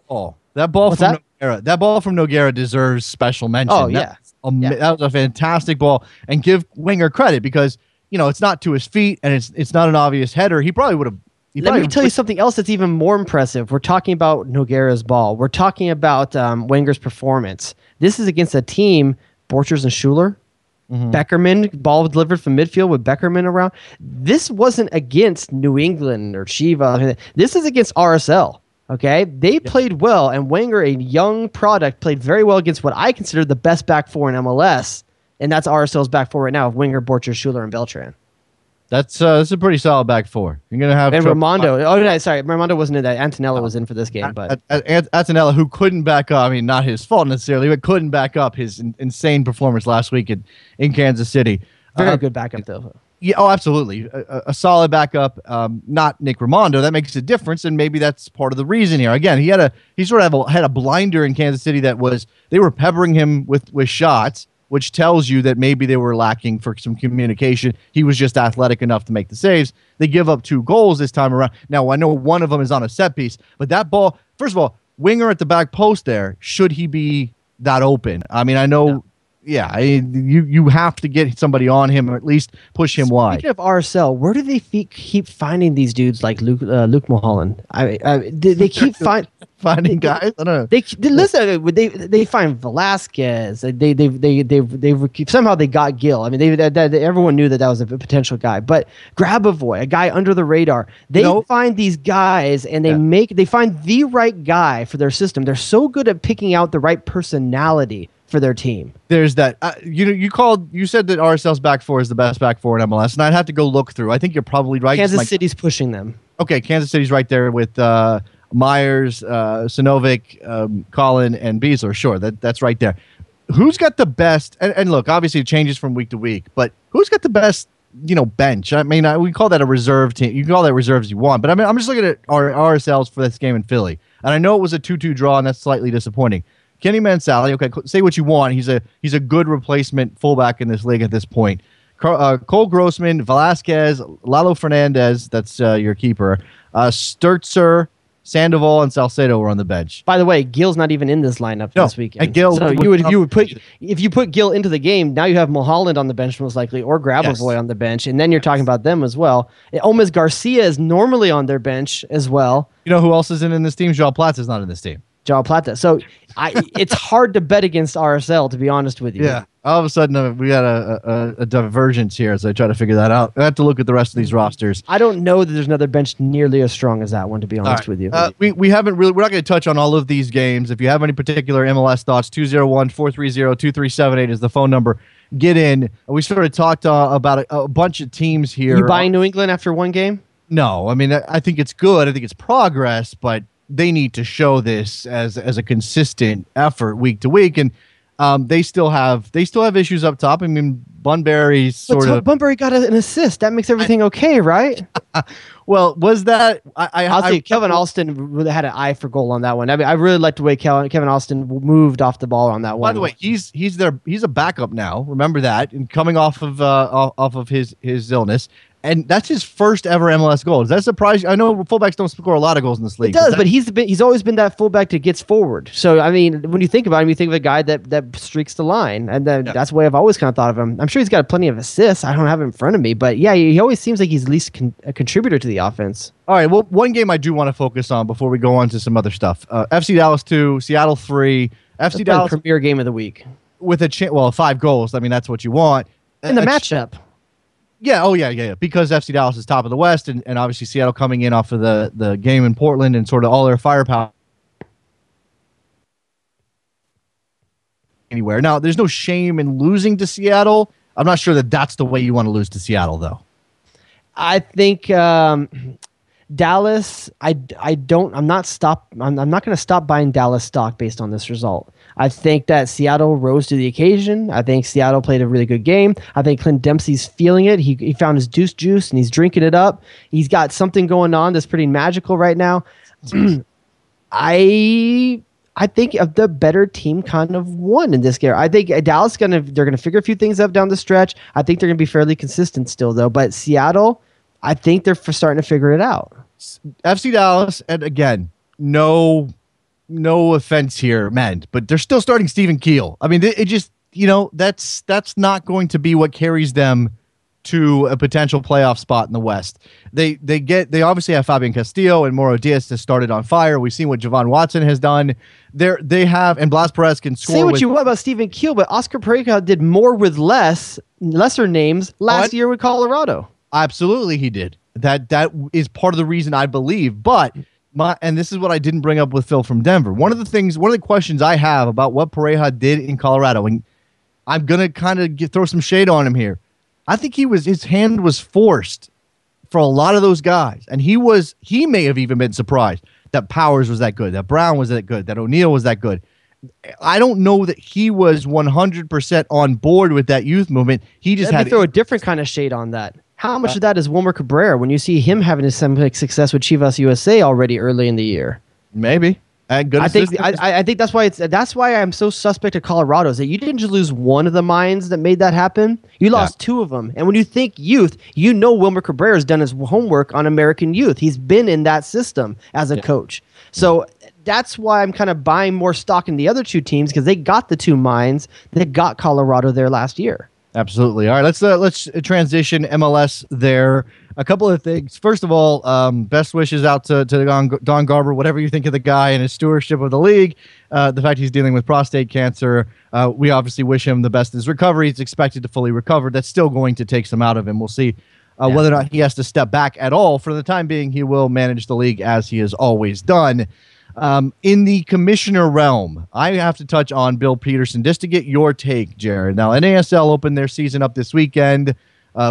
that ball from Nogueira deserves special mention. Oh, yeah. That was a fantastic ball. And give Wenger credit because, it's not to his feet and it's not an obvious header. He probably would have. Let me tell you something else that's even more impressive. We're talking about Nogueira's ball. We're talking about Wenger's performance. This is against a team, Borchers and Schuler. Mm-hmm. Beckerman, ball delivered from midfield with Beckerman around. This wasn't against New England or Chivas. This is against RSL. Okay, they played well, and Wenger, a young product, played very well against what I consider the best back 4 in MLS, and that's RSL's back 4 right now of Wenger, Borchers, Schuler, and Beltran. That's a pretty solid back 4. You're gonna have Raimondo. Oh, no, sorry, Raimondo wasn't in that. Antonella was in for this game, but Antonella, who couldn't back up. I mean, not his fault necessarily, but couldn't back up his insane performance last week in Kansas City. Very good backup though. Yeah, oh, absolutely, a solid backup. Not Nick Raimondo. That makes a difference, and maybe that's part of the reason here. Again, he had a blinder in Kansas City they were peppering him with shots, which tells you that maybe they were lacking for some communication. He was just athletic enough to make the saves. They give up 2 goals this time around. Now, I know one of them is on a set piece, but that ball, first of all, Wenger at the back post there, should he be that open? I mean, I know, you have to get somebody on him or at least push him wide. Speaking of RSL, where do they keep finding these dudes like Luke Mulholland? They keep finding guys. I don't know. They find Velasquez. They somehow they got Gill. I mean, everyone knew that was a potential guy. But Grabavoy, a guy under the radar. They find these guys and they find the right guy for their system. They're so good at picking out the right personality for their team. There's that. You said that RSL's back 4 is the best back 4 in MLS, and I'd have to go look through. I think you're probably right. Kansas City's pushing them. Okay, Kansas City's right there with Myers, Sinovic, Collin, and Beasler. Sure, that's right there. Who's got the best? And look, obviously it changes from week to week, but who's got the best? Bench. I mean, we call that a reserve team. You can call that reserves you want, but I mean, I'm just looking at our RSLs for this game in Philly, and I know it was a 2-2 draw, and that's slightly disappointing. Kenny Mansally, okay, say what you want. He's a good replacement fullback in this league at this point. Cole Grossman, Velasquez, Lalo Fernandez, that's your keeper. Sturzer, Sandoval, and Salcedo were on the bench. By the way, Gil's not even in this lineup this weekend. Gil, so you would put, if you put Gil into the game, now you have Mulholland on the bench most likely, or Grabavoy on the bench, and then you're talking about them as well. Omez Garcia is normally on their bench as well. You know who else isn't in this team? Joao Plata is not in this team. Joao Plata. So it's hard to bet against RSL, to be honest with you. Yeah. All of a sudden, we got a divergence here as I try to figure that out. I have to look at the rest of these rosters. I don't know that there's another bench nearly as strong as that one, to be honest with you. We haven't really. We're not going to touch on all of these games. If you have any particular MLS thoughts, 201-430-2378 is the phone number. Get in. We sort of talked about a bunch of teams here. You buying New England after one game? No. I mean, I think it's good. I think it's progress, but they need to show this as a consistent effort week to week, and they still have issues up top. I mean, Bunbury's sort of Bunbury got an assist. That makes everything okay, right? Well, was that I'll say Kevin Alston had an eye for goal on that one. I mean, I really liked the way Kevin Alston moved off the ball on that one. By the way, he's a backup now. Remember that, and coming off of his illness. And that's his first ever MLS goal. Does that surprise you? I know fullbacks don't score a lot of goals in this league. It does, but he's always been that fullback that gets forward. So, I mean, when you think about him, you think of a guy that streaks the line. And that's the way I've always kind of thought of him. I'm sure he's got plenty of assists. I don't have it in front of me. But, yeah, he always seems like he's at least a contributor to the offense. All right, well, one game I do want to focus on before we go on to some other stuff. FC Dallas 2, Seattle 3. FC Dallas, the premier game of the week. With 5 goals. I mean, that's what you want. In the matchup. Yeah, because FC Dallas is top of the West, and obviously Seattle coming in off of the game in Portland and sort of all their firepower anywhere. Now, there's no shame in losing to Seattle. I'm not sure that that's the way you want to lose to Seattle, though. I think Dallas. I'm not going to stop buying Dallas stock based on this result. I think that Seattle rose to the occasion. I think Seattle played a really good game. I think Clint Dempsey's feeling it. He found his deuce juice and he's drinking it up. He's got something going on that's pretty magical right now. I think the better team kind of won in this game. I think Dallas they're gonna figure a few things up down the stretch. I think they're gonna be fairly consistent still though. But Seattle, I think they're starting to figure it out. FC Dallas, and again, no offense here, man, but they're still starting Stephen Keel. I mean, it just, that's not going to be what carries them to a potential playoff spot in the West. They obviously have Fabian Castillo and Mauro Diaz that started on fire. We've seen what Javon Watson has done. They have, and Blas Perez can score. Say what you want about Stephen Keel, but Oscar Pereira did more with lesser names last year with Colorado. Absolutely, he did. That is part of the reason I believe, but. And this is what I didn't bring up with Phil from Denver. One of the questions I have about what Pareja did in Colorado, and I'm gonna kind of throw some shade on him here. I think his hand was forced for a lot of those guys, and he may have even been surprised that Powers was that good, that Brown was that good, that O'Neal was that good. I don't know that he was 100% on board with that youth movement. He just had to throw a different kind of shade on that. How much of that is Wilmer Cabrera when you see him having some success with Chivas USA already early in the year? Maybe. I think that's why I'm so suspect of Colorado is that you didn't just lose one of the minds that made that happen. You lost 2 of them. And when you think youth, Wilmer Cabrera has done his homework on American youth. He's been in that system as a coach. So that's why I'm kind of buying more stock in the other 2 teams because they got the 2 minds that got Colorado there last year. Absolutely. All right, let's transition MLS there. A couple of things. First of all, best wishes out to Don Garber, whatever you think of the guy and his stewardship of the league. The fact he's dealing with prostate cancer, we obviously wish him the best in his recovery. He's expected to fully recover. That's still going to take some out of him. We'll see whether or not he has to step back at all. For the time being, he will manage the league as he has always done. In the commissioner realm, I have to touch on Bill Peterson just to get your take, Jared. Now, NASL opened their season up this weekend.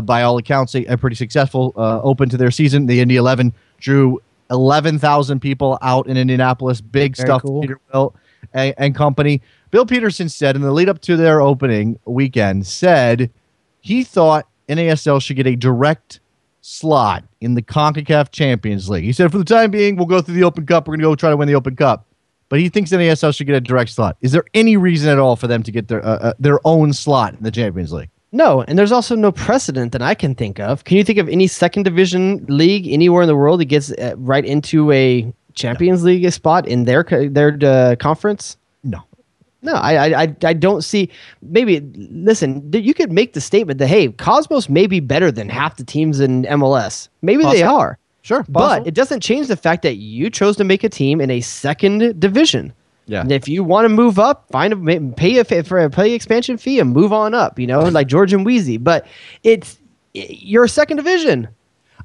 By all accounts, a pretty successful open to their season. The Indy 11 drew 11,000 people out in Indianapolis. Big Very stuff cool. Peter Wilt and company. Bill Peterson said in the lead up to their opening weekend, said he thought NASL should get a direct slot in the CONCACAF Champions League. He said, for the time being, we'll go through the Open Cup. We're going to go try to win the Open Cup. but he thinks NASL should get a direct slot. Is there any reason at all for them to get their own slot in the Champions League? No, and there's also no precedent that I can think of. Can you think of any second division league anywhere in the world that gets right into a Champions League spot in their conference? No, I don't see. Maybe, listen, you could make the statement that, hey, Cosmos may be better than half the teams in MLS. Maybe they are. Sure. But it doesn't change the fact that you chose to make a team in a second division. Yeah. And if you want to move up, pay expansion fee and move on up, like George and Wheezy. But you're a second division.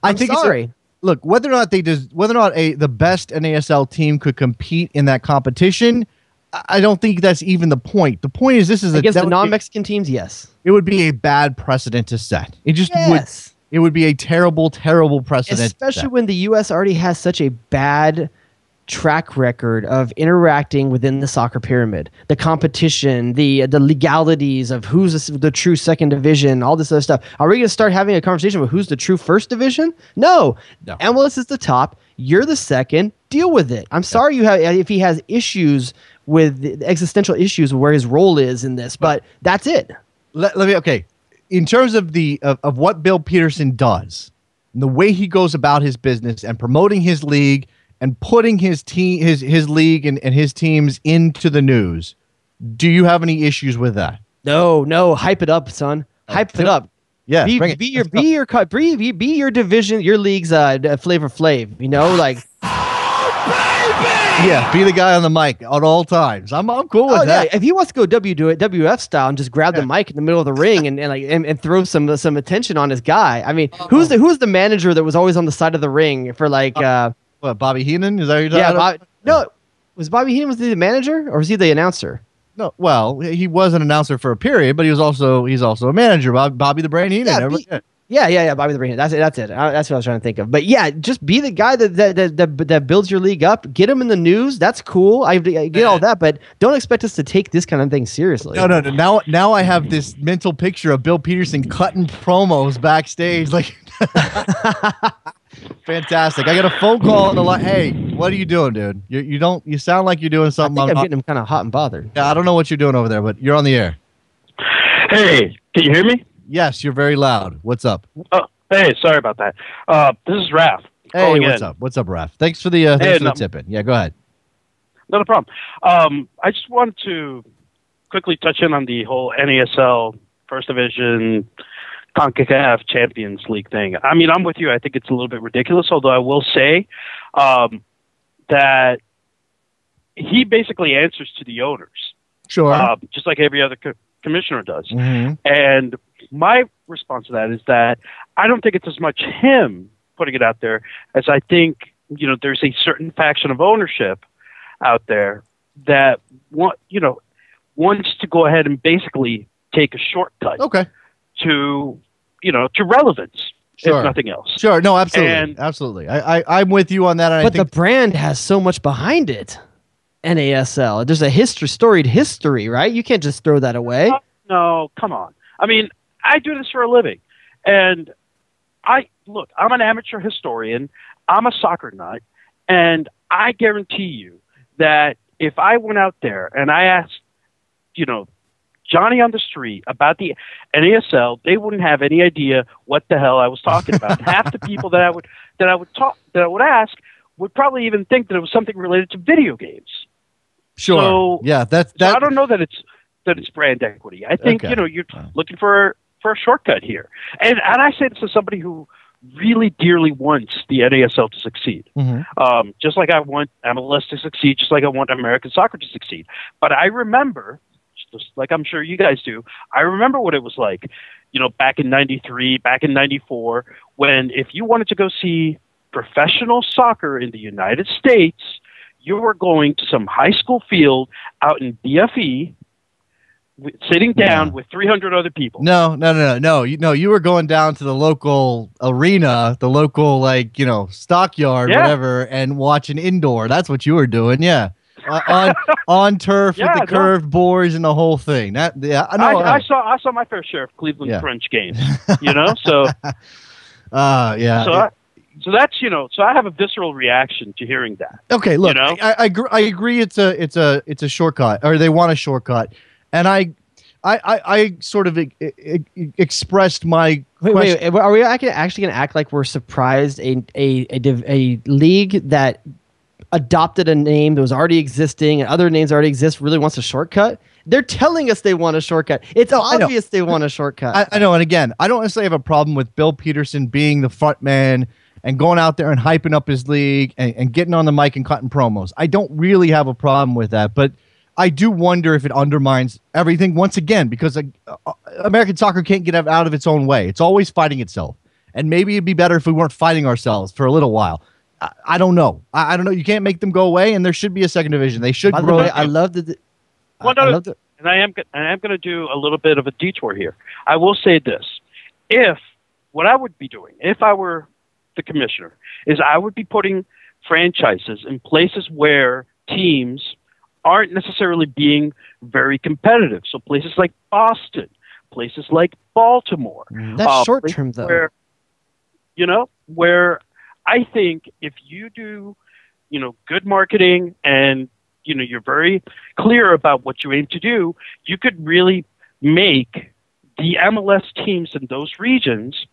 I'm sorry. Look, whether or not the best NASL team could compete in that competition, I don't think that's even the point. The point is against the non-Mexican teams. Yes, it would be a bad precedent to set. It just would. It would be a terrible, terrible precedent, especially when the U.S. already has such a bad track record of interacting within the soccer pyramid, the competition, the legalities of who's the true second division, all this other stuff. Are we going to start having a conversation with who's the true first division? No. MLS is the top. You're the second. Deal with it. I'm sorry if he has issues with the existential issues of where his role is in this, but that's it. Okay. In terms of of what Bill Peterson does, and the way he goes about his business and promoting his league and putting his league and his teams into the news, do you have any issues with that? No. Hype it up, son. Hype it up. Yeah. Be your division, your league's Flavor Flav. Like. Yeah, be the guy on the mic at all times. I'm cool with that. Yeah. If he wants to go WWF style and just grab the mic in the middle of the ring and throw some attention on his guy. I mean, who's the manager that was always on the side of the ring for what, Bobby Heenan? Is that what you're talking about? No, was Bobby Heenan the manager or was he the announcer? No, well, he was an announcer for a period, but he's also a manager. Bobby the Brain Heenan. Yeah, Bobby the Brain. That's it. That's what I was trying to think of. But yeah, just be the guy that builds your league up. Get him in the news. That's cool. I get all that, but don't expect us to take this kind of thing seriously. No. Now I have this mental picture of Bill Peterson cutting promos backstage, like fantastic. I got a phone call on the line. Hey, what are you doing, dude? You sound like you're doing something. I think I'm getting him kind of hot and bothered. Yeah, I don't know what you're doing over there, but you're on the air. Hey, can you hear me? Yes, you're very loud. What's up? Oh, hey, sorry about that. This is Raph. Hey, what's up? What's up, Raph? Thanks for the tip-in. Yeah, go ahead. Not a problem. I just wanted to quickly touch in on the whole NASL First Division CONCACAF Champions League thing. I mean, I'm with you. I think it's a little bit ridiculous, although I will say that he basically answers to the owners. Sure. Just like every other commissioner does. Mm-hmm. And my response to that is that I don't think it's as much him putting it out there as I think, there's a certain faction of ownership out there that wants to go ahead and basically take a shortcut to relevance, if nothing else. Sure. No, absolutely. Absolutely. I'm with you on that. And but the brand has so much behind it. NASL. There's a storied history, right? You can't just throw that away. No, come on. I mean, I do this for a living. And I'm an amateur historian. I'm a soccer nut. And I guarantee you that if I went out there and I asked, Johnny on the street about the NASL, they wouldn't have any idea what the hell I was talking about. Half the people that I would ask would probably even think that it was something related to video games. Sure. So, yeah, so I don't know that it's brand equity. I think you're looking for a shortcut here, and I say this as somebody who really dearly wants the NASL to succeed. Mm-hmm. Just like I want MLS to succeed, just like I want American soccer to succeed. But I remember, just like I'm sure you guys do, I remember what it was like, back in '93, back in '94, when if you wanted to go see professional soccer in the United States, you were going to some high school field out in BFE, sitting down with 300 other people. No. You were going down to the local arena, the local stockyard, whatever, and watching indoor. That's what you were doing. Yeah. On turf with the curved boards and the whole thing. I saw my fair share of Cleveland French games. So yeah. So So that's so I have a visceral reaction to hearing that. Okay, look, You know? I agree. It's a shortcut, or they want a shortcut, and I sort of expressed my wait. Are we actually going to act like we're surprised a league that adopted a name that was already existing and other names already exist really wants a shortcut? They're telling us they want a shortcut. It's obvious they want a shortcut. I know, and again, I don't necessarily have a problem with Bill Peterson being the front man and going out there and hyping up his league and getting on the mic and cutting promos. I don't really have a problem with that, but I do wonder if it undermines everything once again, because American soccer can't get out of its own way. It's always fighting itself. And maybe it'd be better if we weren't fighting ourselves for a little while. I don't know. I don't know. You can't make them go away, and there should be a second division. They should grow. I love the. And I am going to do a little bit of a detour here. I will say this: what I would be doing if I were the commissioner is I would be putting franchises in places where teams aren't necessarily being very competitive. So places like Boston, places like Baltimore. That's short term, though. Where I think if you do, good marketing and, you're very clear about what you aim to do, you could really make the MLS teams in those regions,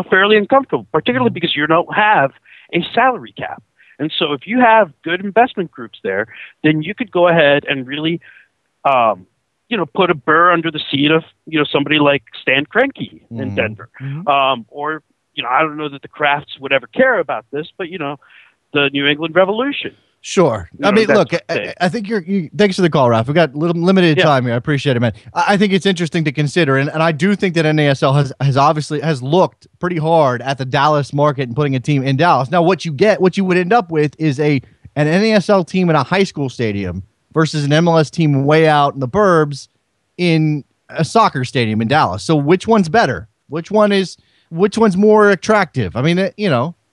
fairly uncomfortable, particularly because you don't have a salary cap. And so if you have good investment groups there, then you could go ahead and really, put a burr under the seat of, somebody like Stan Kroenke in Denver. Or, I don't know that the Crafts would ever care about this, but, the New England Revolution. Sure. I mean, look, I think thanks for the call, Ralph. We got limited time here. I appreciate it, man. I think it's interesting to consider. And I do think that NASL has looked pretty hard at the Dallas market and putting a team in Dallas. Now, what you would end up with is an NASL team in a high school stadium versus an MLS team way out in the burbs in a soccer stadium in Dallas. So which one's better? Which one's more attractive? I mean, they're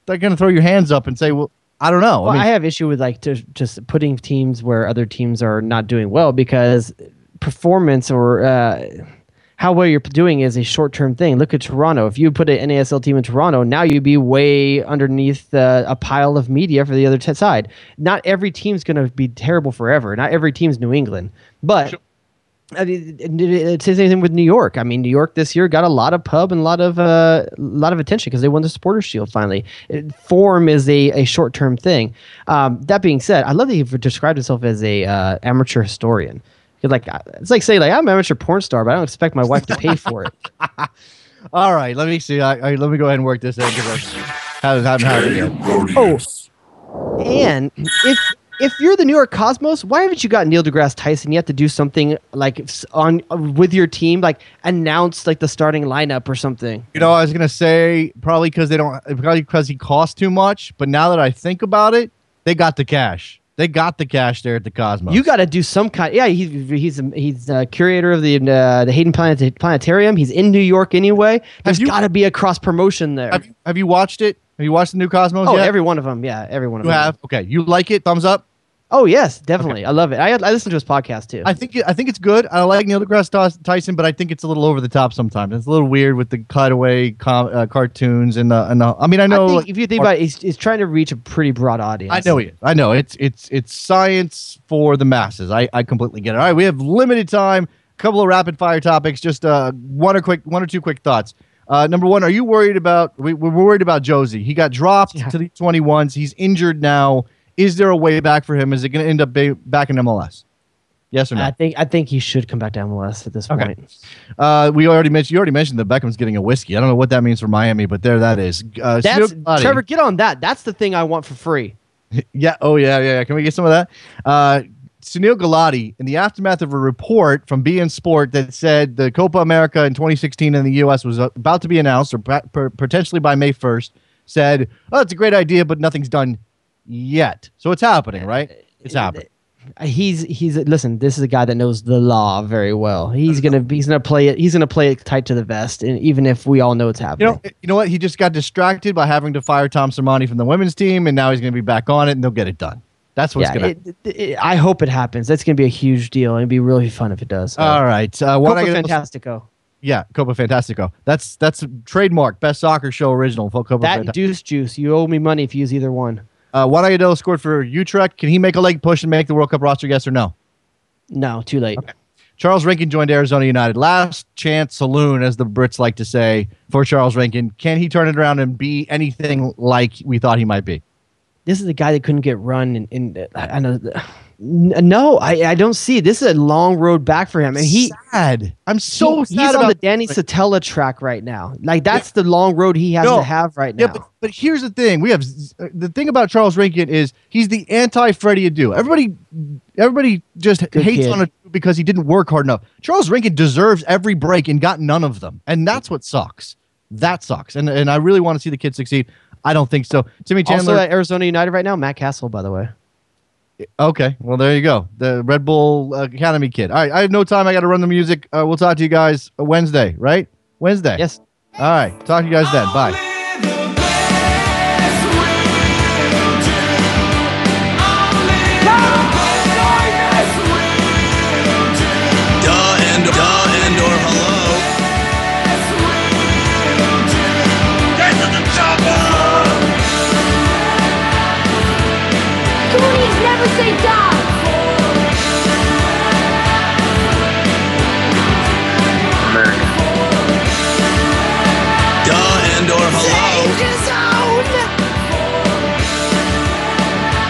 going to throw your hands up and say, well, I don't know. Well, I have issue with just putting teams where other teams are not doing well, because performance or how well you're doing is a short-term thing. Look at Toronto. If you put an NASL team in Toronto, now you'd be way underneath a pile of media for the other side. Not every team's going to be terrible forever. Not every team's New England. But I mean, it's the same thing with New York. I mean, New York this year got a lot of pub and a lot of attention because they won the Supporters Shield finally. Form is a short-term thing. That being said, I love that he described himself as a amateur historian. It's like saying I'm an amateur porn star, but I don't expect my wife to pay for it. All right, let me see. Let me go ahead and work this in because I haven't had it yet. Oh, and if you're the New York Cosmos, why haven't you got Neil deGrasse Tyson yet to do something like with your team, like announce like the starting lineup or something? I was gonna say probably because he costs too much. But now that I think about it, they got the cash. They got the cash there at the Cosmos. You got to do some kind. Yeah, he's a curator of the Hayden Planetarium. He's in New York anyway. There's got to be a cross promotion there. Have you watched it? Have you watched the new Cosmos? Oh, yet? every one of them. Yeah, every one of them. You have? Okay. You like it? Thumbs up? Oh yes, definitely. Okay. I love it. I listen to his podcast too. I think it's good. I like Neil deGrasse Tyson, but I think it's a little over the top sometimes. It's a little weird with the cutaway cartoons and the. I mean, I know. I think if you think about it, he's trying to reach a pretty broad audience. I know he is. I know it's science for the masses. I completely get it. All right, we have limited time. A couple of rapid fire topics. Just one or two quick thoughts. Number one, are you worried about? We're worried about Josie. He got dropped to the 21s. He's injured now. Is there a way back for him? Is it going to end up back in MLS? Yes or no? I think he should come back to MLS at this point. You already mentioned that Beckham's getting a whiskey. I don't know what that means for Miami, but there that is. Trevor, get on that. That's the thing I want for free. Yeah. Oh yeah. Can we get some of that? Sunil Gulati, in the aftermath of a report from BN Sport that said the Copa America in 2016 in the U.S. was about to be announced, or potentially by May 1st, said, "Oh, it's a great idea, but nothing's done yet." So it's happening, right? It's happening. He's listen. This is a guy that knows the law very well. He's gonna play it. He's gonna play it tight to the vest, and even if we all know it's happening. You know what? He just got distracted by having to fire Tom Sermanni from the women's team, and now he's gonna be back on it, and they'll get it done. That's what's gonna. I hope it happens. That's gonna be a huge deal, and it'd be really fun if it does. All right. Copa Fantastico. Yeah, Copa Fantastico. That's a trademark. Best soccer show original for Copa That Fantastico. Deuce Juice. You owe me money if you use either one. Juan Ayudelo scored for Utrecht. Can he make a leg push and make the World Cup roster, yes or no? No, too late. Okay. Charles Rankin joined Arizona United. Last chance saloon, as the Brits like to say, for Charles Rankin. Can he turn it around and be anything like we thought he might be? This is a guy that couldn't get run. I know. No, I don't see it. This is a long road back for him. And sad. I'm so sad. He's on the Danny Sotella track right now. Like that's the long road he has to have right now. Yeah, but here's the thing. We have the thing about Charles Rankin is he's the anti-Freddie Adu. Everybody just hates on Adu because he didn't work hard enough. Charles Rankin deserves every break and got none of them, and that's what sucks. That sucks. And I really want to see the kid succeed. I don't think so. Timmy Chandler also at Arizona United right now. Matt Castle, by the way. Okay, well there you go. The Red Bull Academy kid. All right, I have no time. I got to run the music. We'll talk to you guys Wednesday, right? Wednesday. Yes. All right. Talk to you guys then. Bye. Never say die. Duh and or hello.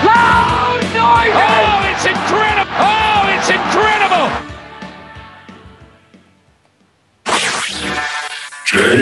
Loud noise! Oh, it's incredible! Oh, it's incredible! Jay